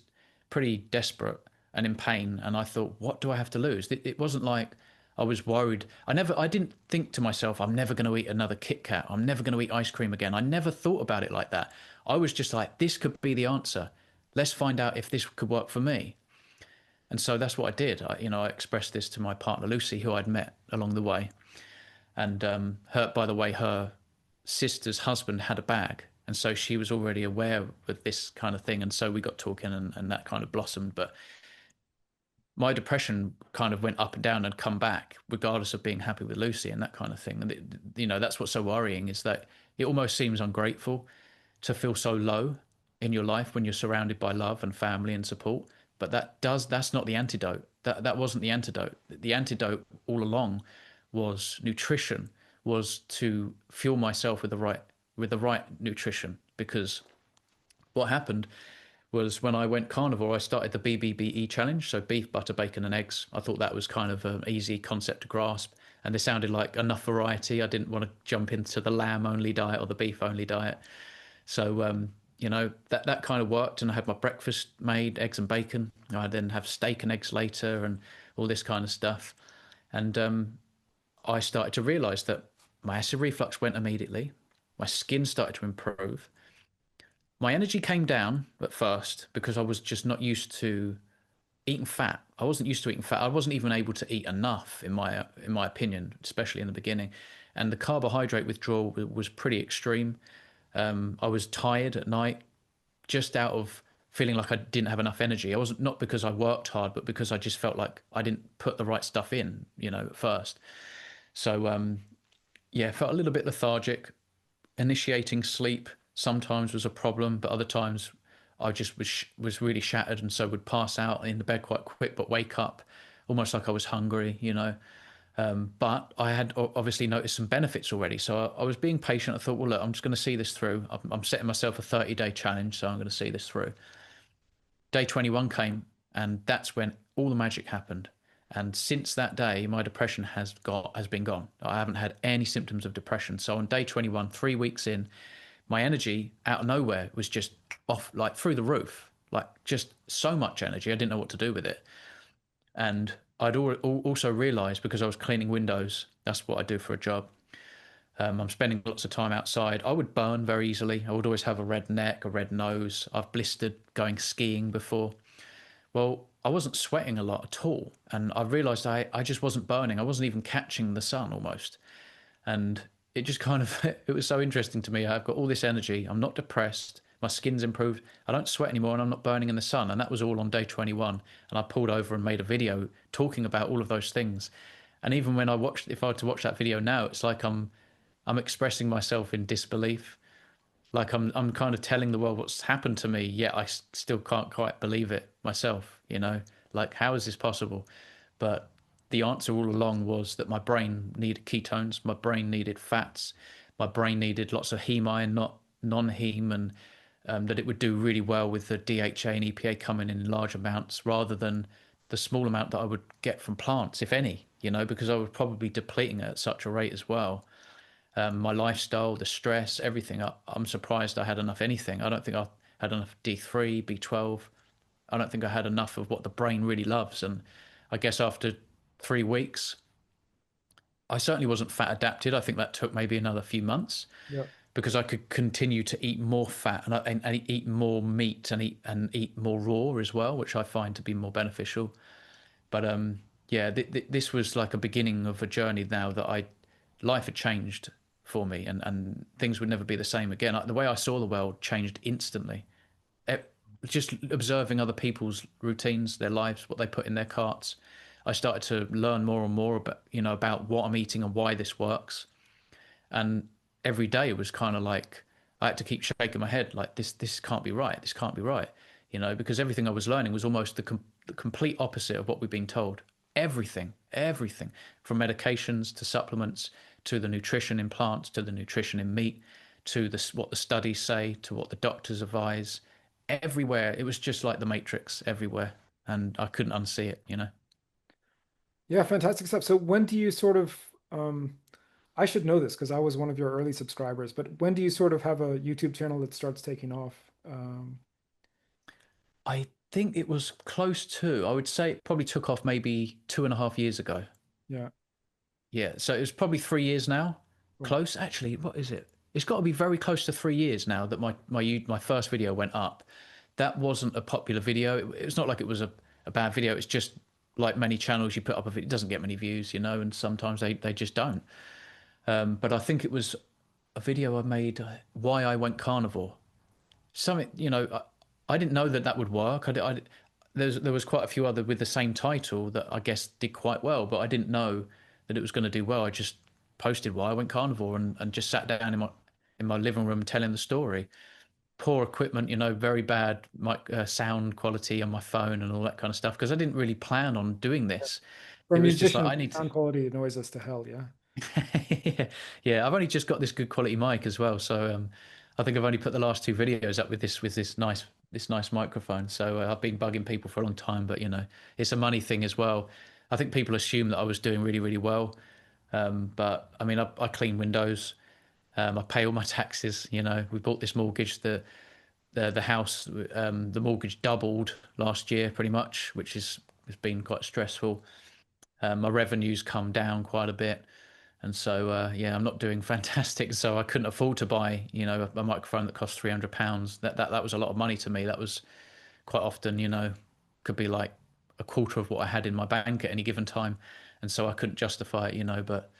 Speaker 1: pretty desperate and in pain. And I thought, what do I have to lose? It wasn't like I was worried. I didn't think to myself, I'm never going to eat another Kit Kat. I'm never going to eat ice cream again. I never thought about it like that. I was just like, this could be the answer. Let's find out if this could work for me. And so that's what I did. I expressed this to my partner Lucy, who I'd met along the way, and by the way, her sister's husband had a bag, and so she was already aware of this kind of thing, and so we got talking, and that kind of blossomed. But my depression kind of went up and down and come back, regardless of being happy with Lucy and that kind of thing. And that's what's so worrying is that it almost seems ungrateful to feel so low in your life when you're surrounded by love and family and support. But that's not the antidote. That wasn't the antidote. The antidote all along was nutrition, was to fuel myself with the right nutrition. Because what happened was when I went carnivore, I started the BBBE challenge, so beef, butter, bacon, and eggs. I thought that was kind of an easy concept to grasp, and there sounded like enough variety. I didn't want to jump into the lamb only diet or the beef only diet. So that kind of worked, and I had my breakfast made, eggs and bacon. I then have steak and eggs later, and all this kind of stuff. And I started to realize that my acid reflux went immediately. My skin started to improve. My energy came down at first because I was just not used to eating fat. I wasn't used to eating fat. I wasn't even able to eat enough, in my opinion, especially in the beginning. And the carbohydrate withdrawal was pretty extreme. I was tired at night, just out of feeling like I didn't have enough energy. I wasn't not because I worked hard, but because I just felt like I didn't put the right stuff in, at first. So yeah, felt a little bit lethargic. Initiating sleep sometimes was a problem, but other times I just was really shattered, and so would pass out in the bed quite quick, but wake up almost like I was hungry. But I had obviously noticed some benefits already, so I was being patient. I thought, well, look, I'm just going to see this through. I'm setting myself a 30-day challenge, so I'm going to see this through. Day 21 came, and that's when all the magic happened. And since that day, my depression has been gone. I haven't had any symptoms of depression. So on day 21, 3 weeks in, my energy out of nowhere was just off, like through the roof, like just so much energy. I didn't know what to do with it. And I'd also realized, because I was cleaning windows, that's what I do for a job. I'm spending lots of time outside. I would burn very easily. I would always have a red neck, a red nose. I've blistered going skiing before. Well, I wasn't sweating a lot at all. And I realized I just wasn't burning. I wasn't even catching the sun almost. And it just kind of, it was so interesting to me. I've got all this energy. I'm not depressed. My skin's improved. I don't sweat anymore, and I'm not burning in the sun. And that was all on day 21. And I pulled over and made a video talking about all of those things. And even when if I were to watch that video now, it's like I'm expressing myself in disbelief. Like I'm kind of telling the world what's happened to me, yet I still can't quite believe it myself. Like, how is this possible? But the answer all along was that my brain needed ketones, my brain needed fats, my brain needed lots of heme iron, not non-heme, and that it would do really well with the DHA and EPA coming in large amounts rather than the small amount that I would get from plants, if any, because I was probably depleting it at such a rate as well. My lifestyle, the stress, everything. I'm surprised I had enough anything. I don't think I had enough D3, B12. I don't think I had enough of what the brain really loves. And I guess after 3 weeks, I certainly wasn't fat adapted. I think that took maybe another few months
Speaker 2: Yeah.
Speaker 1: because I could continue to eat more fat and eat more meat and eat more raw as well, which I find to be more beneficial. But yeah, this was like a beginning of a journey now that life had changed for me, and things would never be the same again. The way I saw the world changed instantly. Just observing other people's routines, their lives, what they put in their carts. I started to learn more and more about what I'm eating and why this works. And every day it was kind of like I had to keep shaking my head, like this can't be right. This can't be right. Because everything I was learning was almost the complete opposite of what we've been told. Everything from medications to supplements to the nutrition in plants to the nutrition in meat to what the studies say to what the doctors advise. Everywhere it was just like the Matrix everywhere, and I couldn't unsee it.
Speaker 2: Yeah, fantastic stuff. So when do you sort of I should know this because I was one of your early subscribers, but when do you sort of have a YouTube channel that starts taking off?
Speaker 1: I think it was close to, I would say it probably took off maybe 2.5 years ago.
Speaker 2: Yeah.
Speaker 1: Yeah, so it was probably 3 years now.
Speaker 2: Cool.
Speaker 1: Close, actually. What is it? It's got to be very close to 3 years now that my first video went up. That wasn't a popular video. It's not like it was a bad video. It's just like many channels, you put up a video, it doesn't get many views, and sometimes they just don't. But I think it was a video I made, why I went carnivore. Something, I didn't know that would work. There was quite a few other with the same title that I guess did quite well, but I didn't know that it was going to do well. I just posted why I went carnivore and just sat down in my living room telling the story. Poor equipment, very bad sound quality on my phone and all that kind of stuff because I didn't really plan on doing this.
Speaker 2: For a
Speaker 1: It was just like
Speaker 2: musician,
Speaker 1: I need to.
Speaker 2: sound quality annoys us to hell, yeah.
Speaker 1: Yeah, yeah. I've only just got this good quality mic as well, so I think I've only put the last two videos up with this nice microphone. So I've been bugging people for a long time, but it's a money thing as well. I think people assume that I was doing really, really well, but I mean, I clean windows, I pay all my taxes. We bought this mortgage. The house, the mortgage doubled last year, pretty much, which has been quite stressful. My revenue's come down quite a bit. And so, yeah, I'm not doing fantastic. So I couldn't afford to buy, a microphone that cost £300. That was a lot of money to me. That was quite often, could be like a quarter of what I had in my bank at any given time. And so I couldn't justify it. But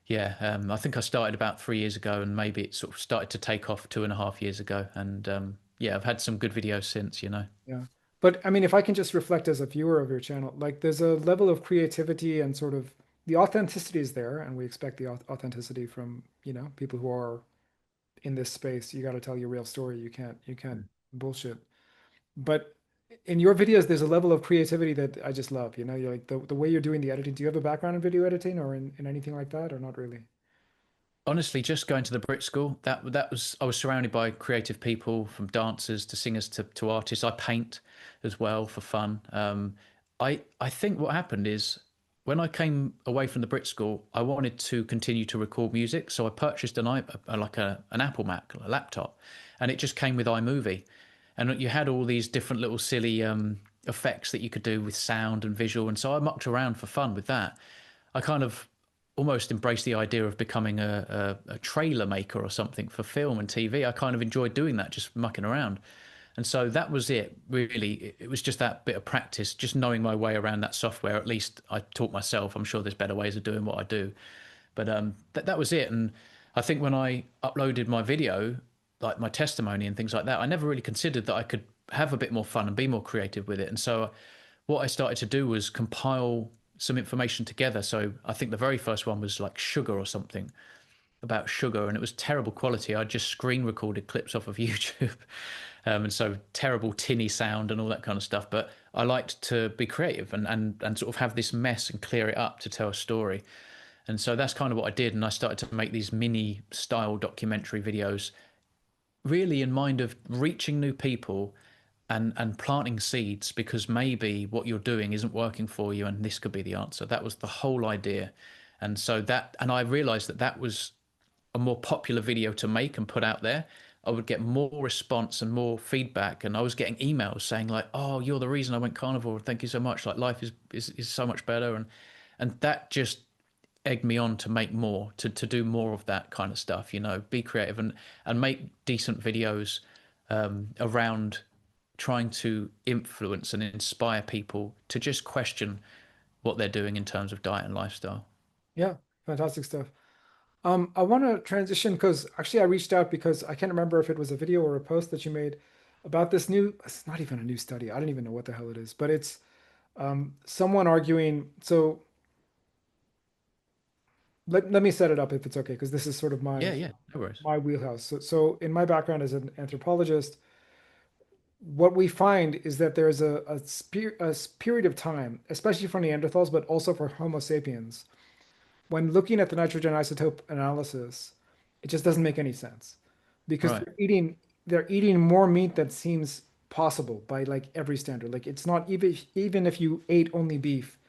Speaker 1: yeah, I think I started about 3 years ago, and maybe it sort of started to take off 2.5 years ago. And yeah, I've had some good videos since.
Speaker 2: Yeah. But I mean, if I can just reflect as a viewer of your channel, like there's a level of creativity and sort of the authenticity is there, and we expect the authenticity from, people who are in this space. You got to tell your real story. You can't bullshit. But in your videos, there's a level of creativity that I just love. You're like the way you're doing the editing. Do you have a background in video editing or in anything like that, or not really?
Speaker 1: Honestly, just going to the Brit School, that was I was surrounded by creative people, from dancers to singers to artists. I paint as well for fun. I think what happened is when I came away from the Brit School, I wanted to continue to record music, so I purchased an Apple Mac, a laptop, and it just came with iMovie, and you had all these different little silly effects that you could do with sound and visual, and so I mucked around for fun with that. I kind of almost embraced the idea of becoming a trailer maker or something for film and TV. I kind of enjoyed doing that, just mucking around. And so that was it, really. It was just that bit of practice, just knowing my way around that software. At least I taught myself. I'm sure there's better ways of doing what I do. But that was it. And I think when I uploaded my video, like my testimony and things like that, I never really considered that I could have a bit more fun and be more creative with it. And so what I started to do was compile some information together. So I think the very first one was like sugar or something. about sugar, and it was terrible quality. I just screen recorded clips off of YouTube, and so terrible tinny sound and all that kind of stuff. But I liked to be creative and sort of have this mess and clear it up to tell a story. And so that's kind of what I did, and I started to make these mini style documentary videos, really in mind of reaching new people and planting seeds, because maybe what you're doing isn't working for you and this could be the answer. That was the whole idea. And so that, and I realized that that was a more popular video to make and put out there. I would get more response and more feedback, and I was getting emails saying like, "Oh, you're the reason I went carnivore. Thank you so much. Like life is so much better." And that just egged me on to make more, to do more of that kind of stuff. You know, be creative and make decent videos around trying to influence and inspire people to just question what they're doing in terms of diet and lifestyle.
Speaker 2: Yeah, fantastic stuff. I want to transition because actually I reached out because I can't remember if it was a video or a post that you made about this new, it's not even a new study. I don't even know what the hell it is, but it's someone arguing. So let me set it up if it's okay, because this is sort of
Speaker 1: Yeah, yeah, no worries.
Speaker 2: my wheelhouse. So in my background as an anthropologist, what we find is that there's a period of time, especially for Neanderthals, but also for Homo sapiens, when looking at the nitrogen isotope analysis, it just doesn't make any sense because
Speaker 1: Right.
Speaker 2: they're eating more meat than seems possible by like every standard. Like it's not even if you ate only beef,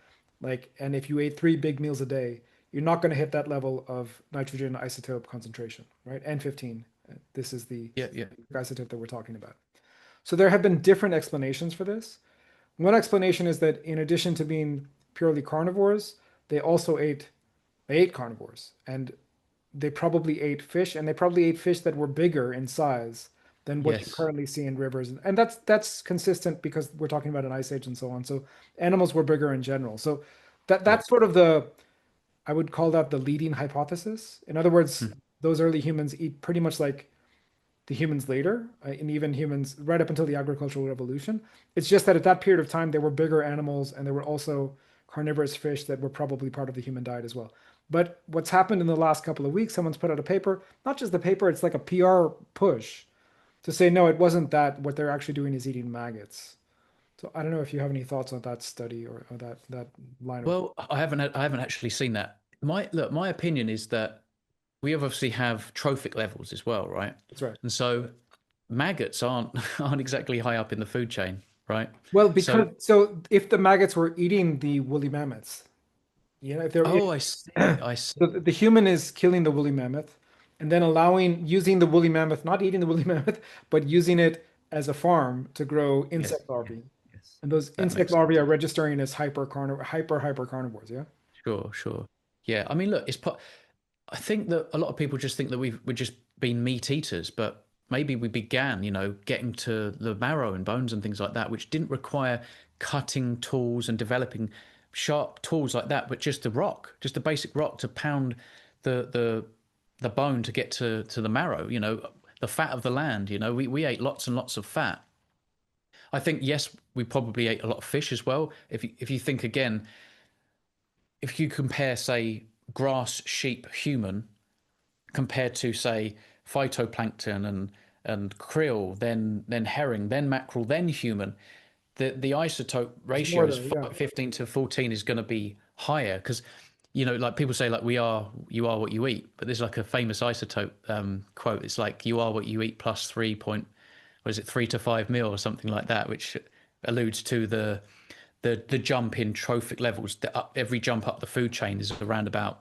Speaker 2: like and if you ate 3 big meals a day, you're not going to hit that level of nitrogen isotope concentration, right? N15. This is the
Speaker 1: Yeah, yeah.
Speaker 2: isotope that we're talking about. So there have been different explanations for this. One explanation is that in addition to being purely carnivores, they also ate carnivores, and they probably ate fish, and they probably ate fish that were bigger in size than what you
Speaker 1: Yes.
Speaker 2: currently see in rivers. And that's consistent because we're talking about an ice age and so on. So animals were bigger in general. So
Speaker 1: Yeah.
Speaker 2: that's sort of the, I would call that the leading hypothesis. In other words,
Speaker 1: Mhm.
Speaker 2: those early humans eat pretty much like the humans later, and even humans right up until the agricultural revolution. It's just that at that period of time, there were bigger animals and there were also carnivorous fish that were probably part of the human diet as well. But what's happened in the last couple of weeks, someone's put out a paper, not just the paper, it's like a PR push to say, no, it wasn't that. What they're actually doing is eating maggots. So I don't know if you have any thoughts on that study or that line of.
Speaker 1: Well, I haven't actually seen that. My opinion is that we obviously have trophic levels as well, right?
Speaker 2: That's right.
Speaker 1: And so maggots aren't exactly high up in the food chain, right?
Speaker 2: Well,
Speaker 1: So,
Speaker 2: because so if the maggots were eating the woolly mammoths, if they're
Speaker 1: oh, I see, I
Speaker 2: so
Speaker 1: see.
Speaker 2: the human is killing the woolly mammoth and then using the woolly mammoth, not eating the woolly mammoth, but using it as a farm to grow
Speaker 1: Yes,
Speaker 2: insect
Speaker 1: yes,
Speaker 2: larvae.
Speaker 1: yes.
Speaker 2: And those
Speaker 1: That
Speaker 2: insect
Speaker 1: makes
Speaker 2: larvae
Speaker 1: sense.
Speaker 2: are registering as hyper carnivores, yeah?
Speaker 1: Sure, sure. Yeah, I mean, look, I think that a lot of people just think that we're just been meat eaters, but maybe we began, getting to the marrow and bones and things like that, which didn't require cutting tools and developing sharp tools like that, but just just a basic rock to pound the bone to get to the marrow, the fat of the land, we ate lots and lots of fat. I think yes, we probably ate a lot of fish as well. If you think again, if you compare, say, grass, sheep, human, compared to, say, phytoplankton and krill, then herring, then mackerel, then human, the isotope
Speaker 2: There's more
Speaker 1: ratio is
Speaker 2: there, yeah.
Speaker 1: 15 to 14 is going to be higher because like people say like you are what you eat, but there's like a famous isotope quote. It's like you are what you eat plus 3 to 5 mil or something like that, which alludes to the jump in trophic levels. Every jump up the food chain is around about,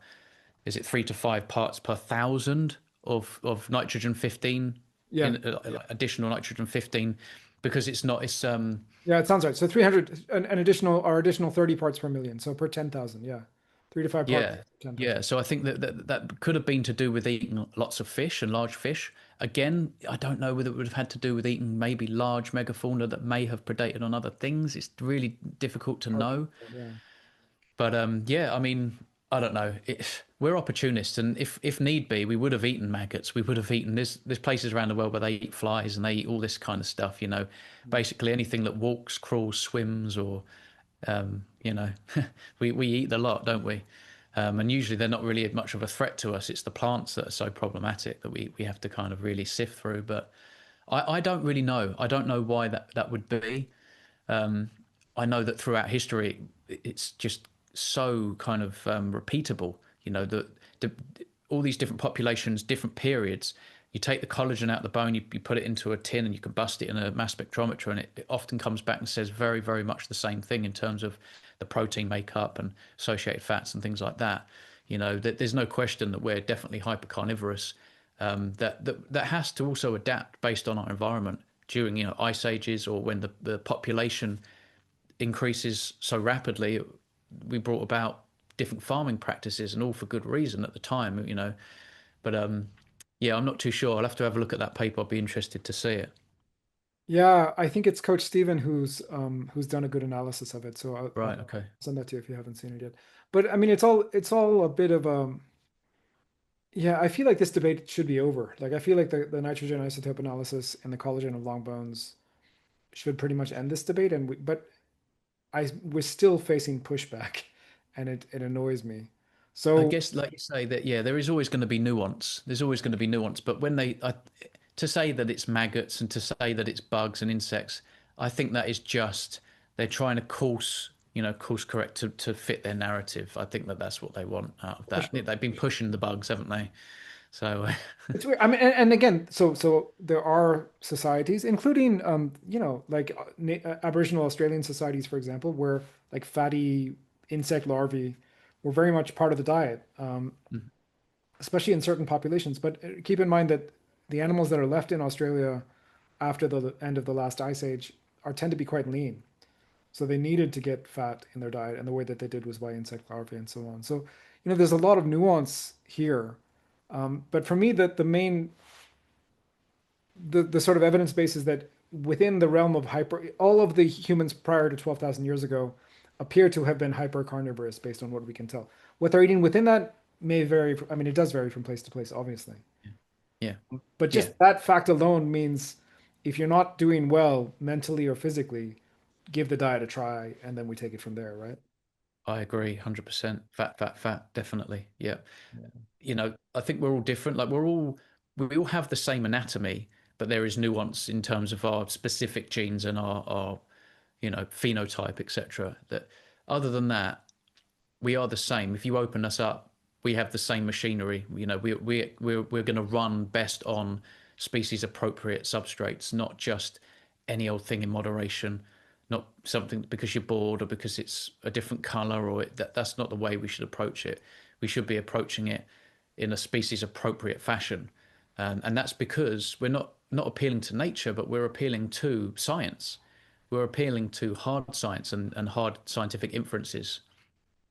Speaker 1: is it 3 to 5 parts per thousand of nitrogen 15
Speaker 2: Yeah.
Speaker 1: in additional nitrogen 15, because it's
Speaker 2: Yeah, it sounds right. So 300, an additional or additional 30 parts per million. So per 10,000, yeah. 3 to 5 parts
Speaker 1: yeah,
Speaker 2: per 10,000.
Speaker 1: yeah. So I think that could have been to do with eating lots of fish and large fish. Again, I don't know whether it would have had to do with eating maybe large megafauna that may have predated on other things. It's really difficult to
Speaker 2: Hard to
Speaker 1: know.
Speaker 2: say, yeah.
Speaker 1: But yeah, I mean, I don't know. We're opportunists, and if need be, we would have eaten maggots. We would have eaten. There's places around the world where they eat flies and they eat all this kind of stuff. Basically anything that walks, crawls, swims, or um, you know, we eat the lot, don't we? And usually they're not really much of a threat to us. It's the plants that are so problematic that we have to kind of really sift through. But I don't really know. I don't know why that would be. Um, I know that throughout history, it's just so kind of repeatable. You know, the all these different populations, different periods. You take the collagen out of the bone, you put it into a tin, and you can bust it in a mass spectrometer, and it often comes back and says very, very much the same thing in terms of the protein makeup and associated fats and things like that. You know, that there's no question that we're definitely hypercarnivorous. That has to also adapt based on our environment during ice ages, or when the population increases so rapidly. We brought about different farming practices, and all for good reason at the time. But yeah, I'm not too sure. I'll have to have a look at that paper. I'll be interested to see it.
Speaker 2: Yeah, I think it's Coach Stephen who's done a good analysis of it. So I'll
Speaker 1: Right. Okay.
Speaker 2: send that to you if you haven't seen it yet. But I mean, it's all a bit of yeah. I feel like this debate should be over. Like I feel like the nitrogen isotope analysis and the collagen of long bones should pretty much end this debate. But we're still facing pushback, and it annoys me.
Speaker 1: I
Speaker 2: So
Speaker 1: guess, like you say, that yeah, there is always going to be nuance. There's always going to be nuance. But when to say that it's maggots and to say that it's bugs and insects, I think that is just they're trying to course correct to fit their narrative. I think that that's what they want out of
Speaker 2: for
Speaker 1: that.
Speaker 2: sure.
Speaker 1: They've been pushing the bugs, haven't they? So
Speaker 2: It's weird. I mean, and again, so there are societies, including like Aboriginal Australian societies, for example, where like fatty insect larvae were very much part of the diet, especially in certain populations. But keep in mind that the animals that are left in Australia after the end of the last ice age are tend to be quite lean. So they needed to get fat in their diet, and the way that they did was by insect larvae and so on. So, there's a lot of nuance here. But for me, the main the sort of evidence base is that within the realm of all of the humans prior to 12,000 years ago appear to have been hyper carnivorous based on what we can tell. What they're eating within that may vary. I mean, it does vary from place to place, obviously.
Speaker 1: yeah,
Speaker 2: But
Speaker 1: yeah,
Speaker 2: just that fact alone means if you're not doing well mentally or physically, give the diet a try, and then we take it from there, right?
Speaker 1: I agree, 100%. Fat, fat, fat, definitely. Yeah. I think we're all different. Like we all have the same anatomy, but there is nuance in terms of our specific genes and our phenotype, etc. That other than that, we are the same. If you open us up, we have the same machinery. We're going to run best on species appropriate substrates, not just any old thing in moderation, not something because you're bored or because it's a different color or that's not the way we should approach it. We should be approaching it in a species appropriate fashion. And that's because we're not appealing to nature, but we're appealing to science. We're appealing to hard science and hard scientific inferences,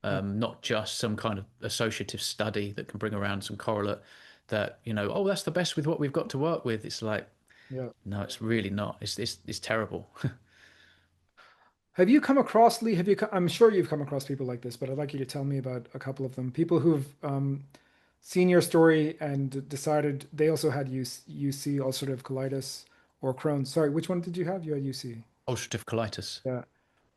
Speaker 2: Yeah.
Speaker 1: not just some kind of associative study that can bring around some correlate that, oh, that's the best with what we've got to work with. It's like,
Speaker 2: Yeah.
Speaker 1: no, it's really not. It's terrible.
Speaker 2: Have you come across, Lee? I'm sure you've come across people like this, but I'd like you to tell me about a couple of them. People who've seen your story and decided they also had UC, ulcerative colitis, or Crohn's. Sorry, which one did you have? You had UC.
Speaker 1: Ulcerative colitis.
Speaker 2: Yeah.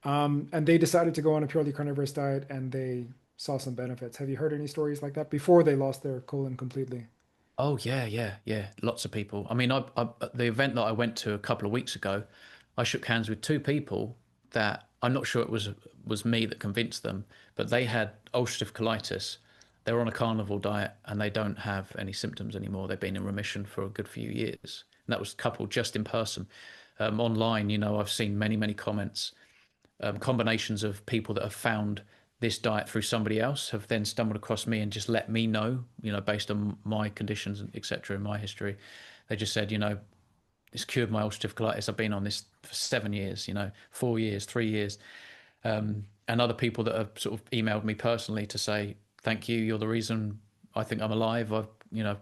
Speaker 2: And they decided to go on a purely carnivorous diet and they saw some benefits. Have you heard any stories like that before they lost their colon completely?
Speaker 1: Oh yeah, yeah, yeah. Lots of people. I mean, at the event that I went to a couple of weeks ago, I shook hands with two people that I'm not sure it was me that convinced them, but they had ulcerative colitis. They're on a carnivore diet and they don't have any symptoms anymore. They've been in remission for a good few years. And that was coupled just in person. Online, I've seen many, many comments, combinations of people that have found this diet through somebody else have then stumbled across me and just let me know, based on my conditions and etc. in my history. They just said, it's cured my ulcerative colitis. I've been on this for 7 years, 4 years, 3 years. And other people that have sort of emailed me personally to say, thank you, you're the reason I think I'm alive. I've,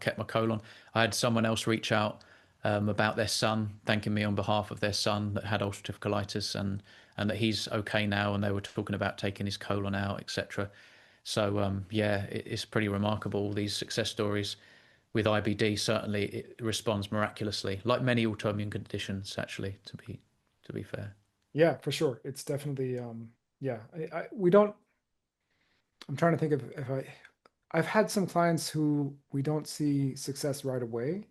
Speaker 1: kept my colon. I had someone else reach out about their son, thanking me on behalf of their son that had ulcerative colitis and that he's okay now. And they were talking about taking his colon out, etc. So yeah, it's pretty remarkable. All these success stories with IBD, certainly it responds miraculously, like many autoimmune conditions. Actually, to be fair.
Speaker 2: Yeah, for sure. It's definitely, yeah. We don't. I'm trying to think of if I've had some clients who we don't see success right away,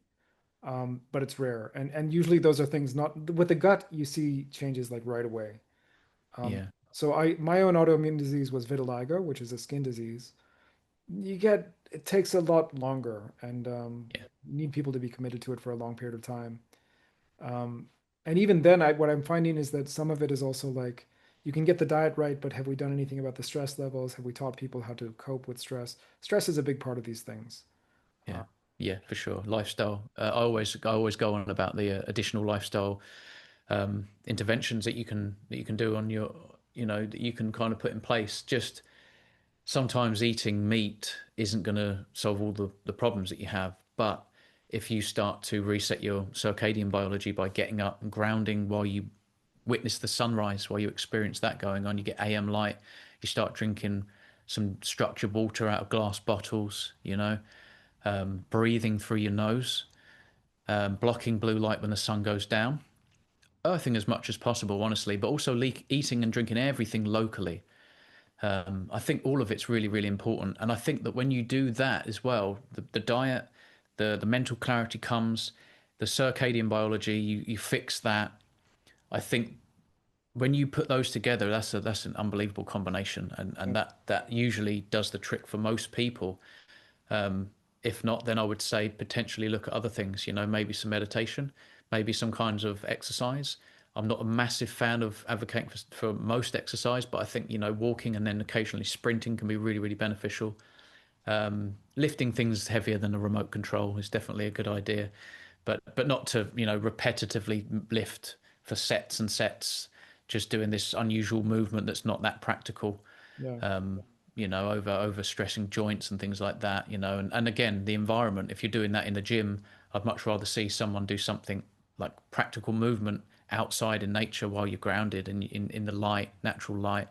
Speaker 2: but it's rare. And usually those are things not with the gut, you see changes like right away. Um,
Speaker 1: Yeah,
Speaker 2: so my own autoimmune disease was vitiligo, which is a skin disease. It takes a lot longer, and
Speaker 1: yeah,
Speaker 2: you need people to be committed to it for a long period of time. Um, and even then, what I'm finding is that some of it is also like you can get the diet right, but have we done anything about the stress levels? Have we taught people how to cope with stress? Stress is a big part of these things.
Speaker 1: yeah,
Speaker 2: Uh,
Speaker 1: yeah, for sure. Lifestyle. I always go on about the additional lifestyle interventions that you can do on your, that you can kind of put in place. Just sometimes eating meat isn't going to solve all the problems that you have, but if you start to reset your circadian biology by getting up and grounding while you witness the sunrise, while you experience that going on, you get AM light, you start drinking some structured water out of glass bottles, breathing through your nose, blocking blue light when the sun goes down, earthing as much as possible, honestly, but also eating and drinking everything locally. I think all of it's really, really important. And I think that when you do that as well, the diet, the mental clarity comes, the circadian biology, you fix that. I think when you put those together, that's an unbelievable combination, and
Speaker 2: yeah,
Speaker 1: that usually does the trick for most people. If not, then I would say potentially look at other things. Maybe some meditation, maybe some kinds of exercise. I'm not a massive fan of advocating for most exercise, but I think walking and then occasionally sprinting can be really, really beneficial. Lifting things heavier than a remote control is definitely a good idea, but not to repetitively lift for sets and sets, just doing this unusual movement that's not that practical.
Speaker 2: yeah,
Speaker 1: Over stressing joints and things like that. And again, the environment. If you're doing that in the gym, I'd much rather see someone do something like practical movement outside in nature while you're grounded and in the light, natural light.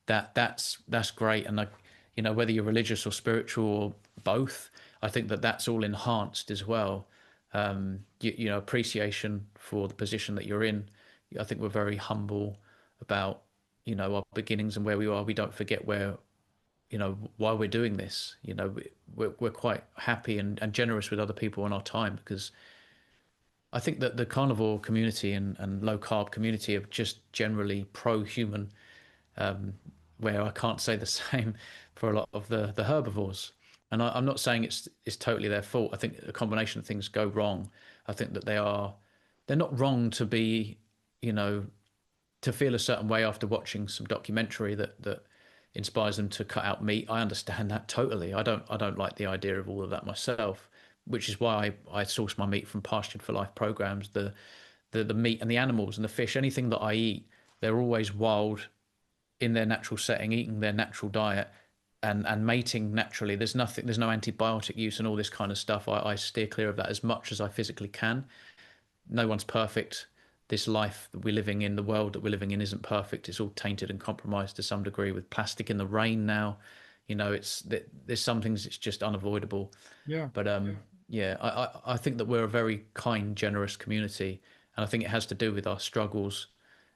Speaker 1: That's great. And like, whether you're religious or spiritual or both, I think that that's all enhanced as well. Appreciation for the position that you're in. I think we're very humble about our beginnings and where we are. We don't forget why we're doing this. We're quite happy and generous with other people on our time, because I think that the carnivore community and low carb community are just generally pro human, where I can't say the same for a lot of the herbivores. And I'm not saying it's totally their fault. I think a combination of things go wrong. I think that they're not wrong to be, you know, to feel a certain way after watching some documentary that inspires them to cut out meat. I understand that totally. I don't like the idea of all of that myself, which is why I source my meat from Pastured for Life programs. The meat and the animals and the fish, anything that I eat, they're always wild in their natural setting, eating their natural diet, and mating naturally. There's no antibiotic use and all this kind of stuff. I steer clear of that as much as I physically can. No one's perfect. This life that we're living in, the world that we're living in, isn't perfect. It's all tainted and compromised to some degree with plastic in the rain now. There's some things it's just unavoidable.
Speaker 2: yeah,
Speaker 1: But yeah, I think that we're a very kind, generous community, and I think it has to do with our struggles,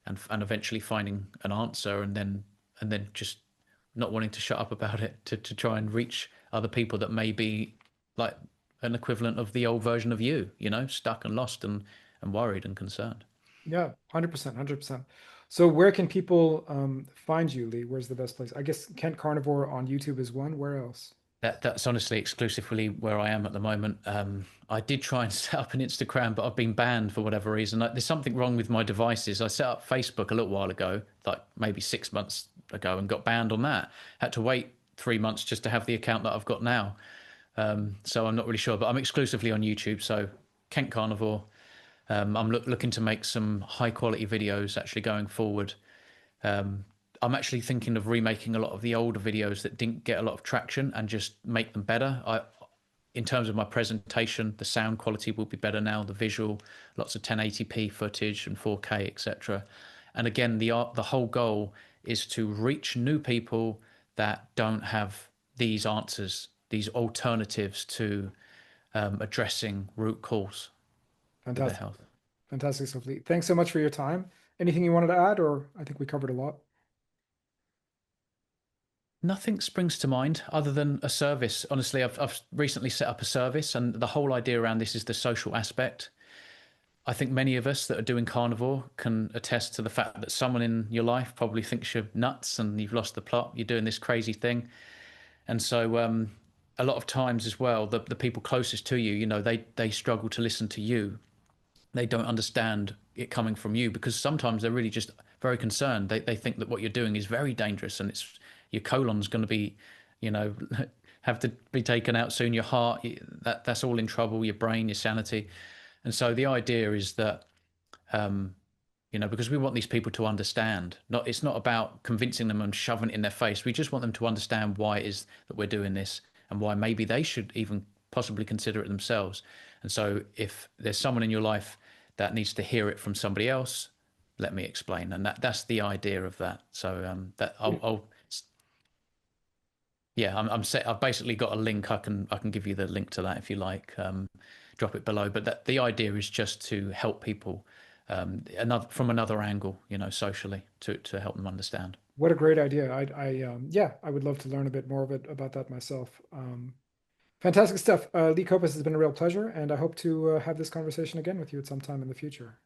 Speaker 1: and eventually finding an answer, and then just not wanting to shut up about it to try and reach other people that may be like an equivalent of the old version of you, stuck and lost and worried and concerned.
Speaker 2: yeah. 100%, 100%. So where can people find you, Lee? Where's the best place? I guess Kent Carnivore on YouTube is one. Where else?
Speaker 1: That's honestly exclusively where I am at the moment. I did try and set up an Instagram, but I've been banned for whatever reason. Like, there's something wrong with my devices. I set up Facebook a little while ago, like maybe 6 months ago, and got banned on that. Had to wait 3 months just to have the account that I've got now. So I'm not really sure, but I'm exclusively on YouTube. So Kent Carnivore. I'm looking to make some high quality videos actually going forward. Um, I'm actually thinking of remaking a lot of the older videos that didn't get a lot of traction and just make them better. In terms of my presentation, the sound quality will be better now. The visual, lots of 1080p footage and 4K, etc. And again, the whole goal is to reach new people that don't have these answers, these alternatives to addressing root cause with their
Speaker 2: Fantastic.
Speaker 1: health.
Speaker 2: Fantastic stuff, Lee. Thanks so much for your time. Anything you wanted to add, or I think we covered a lot.
Speaker 1: Nothing springs to mind other than a service. Honestly, I've recently set up a service, and the whole idea around this is the social aspect. I think many of us that are doing carnivore can attest to the fact that someone in your life probably thinks you're nuts and you've lost the plot. You're doing this crazy thing. And so a lot of times as well, the people closest to you, they struggle to listen to you. They don't understand it coming from you because sometimes they're really just very concerned. They think that what you're doing is very dangerous and it's your colon's going to be, you know, have to be taken out soon. Your heart, that's all in trouble. Your brain, your sanity. And so the idea is that, because we want these people to understand. It's not about convincing them and shoving it in their face. We just want them to understand why it is that we're doing this and why maybe they should even possibly consider it themselves. And so if there's someone in your life that needs to hear it from somebody else, let me explain. And that's the idea of that. So that I'm set. I've basically got a link. I can give you the link to that if you like. Drop it below. But the idea is just to help people from another angle, socially to help them understand.
Speaker 2: What a great idea. I would love to learn a bit more about that myself. Fantastic stuff. Lee Copus, has been a real pleasure, and I hope to have this conversation again with you at some time in the future.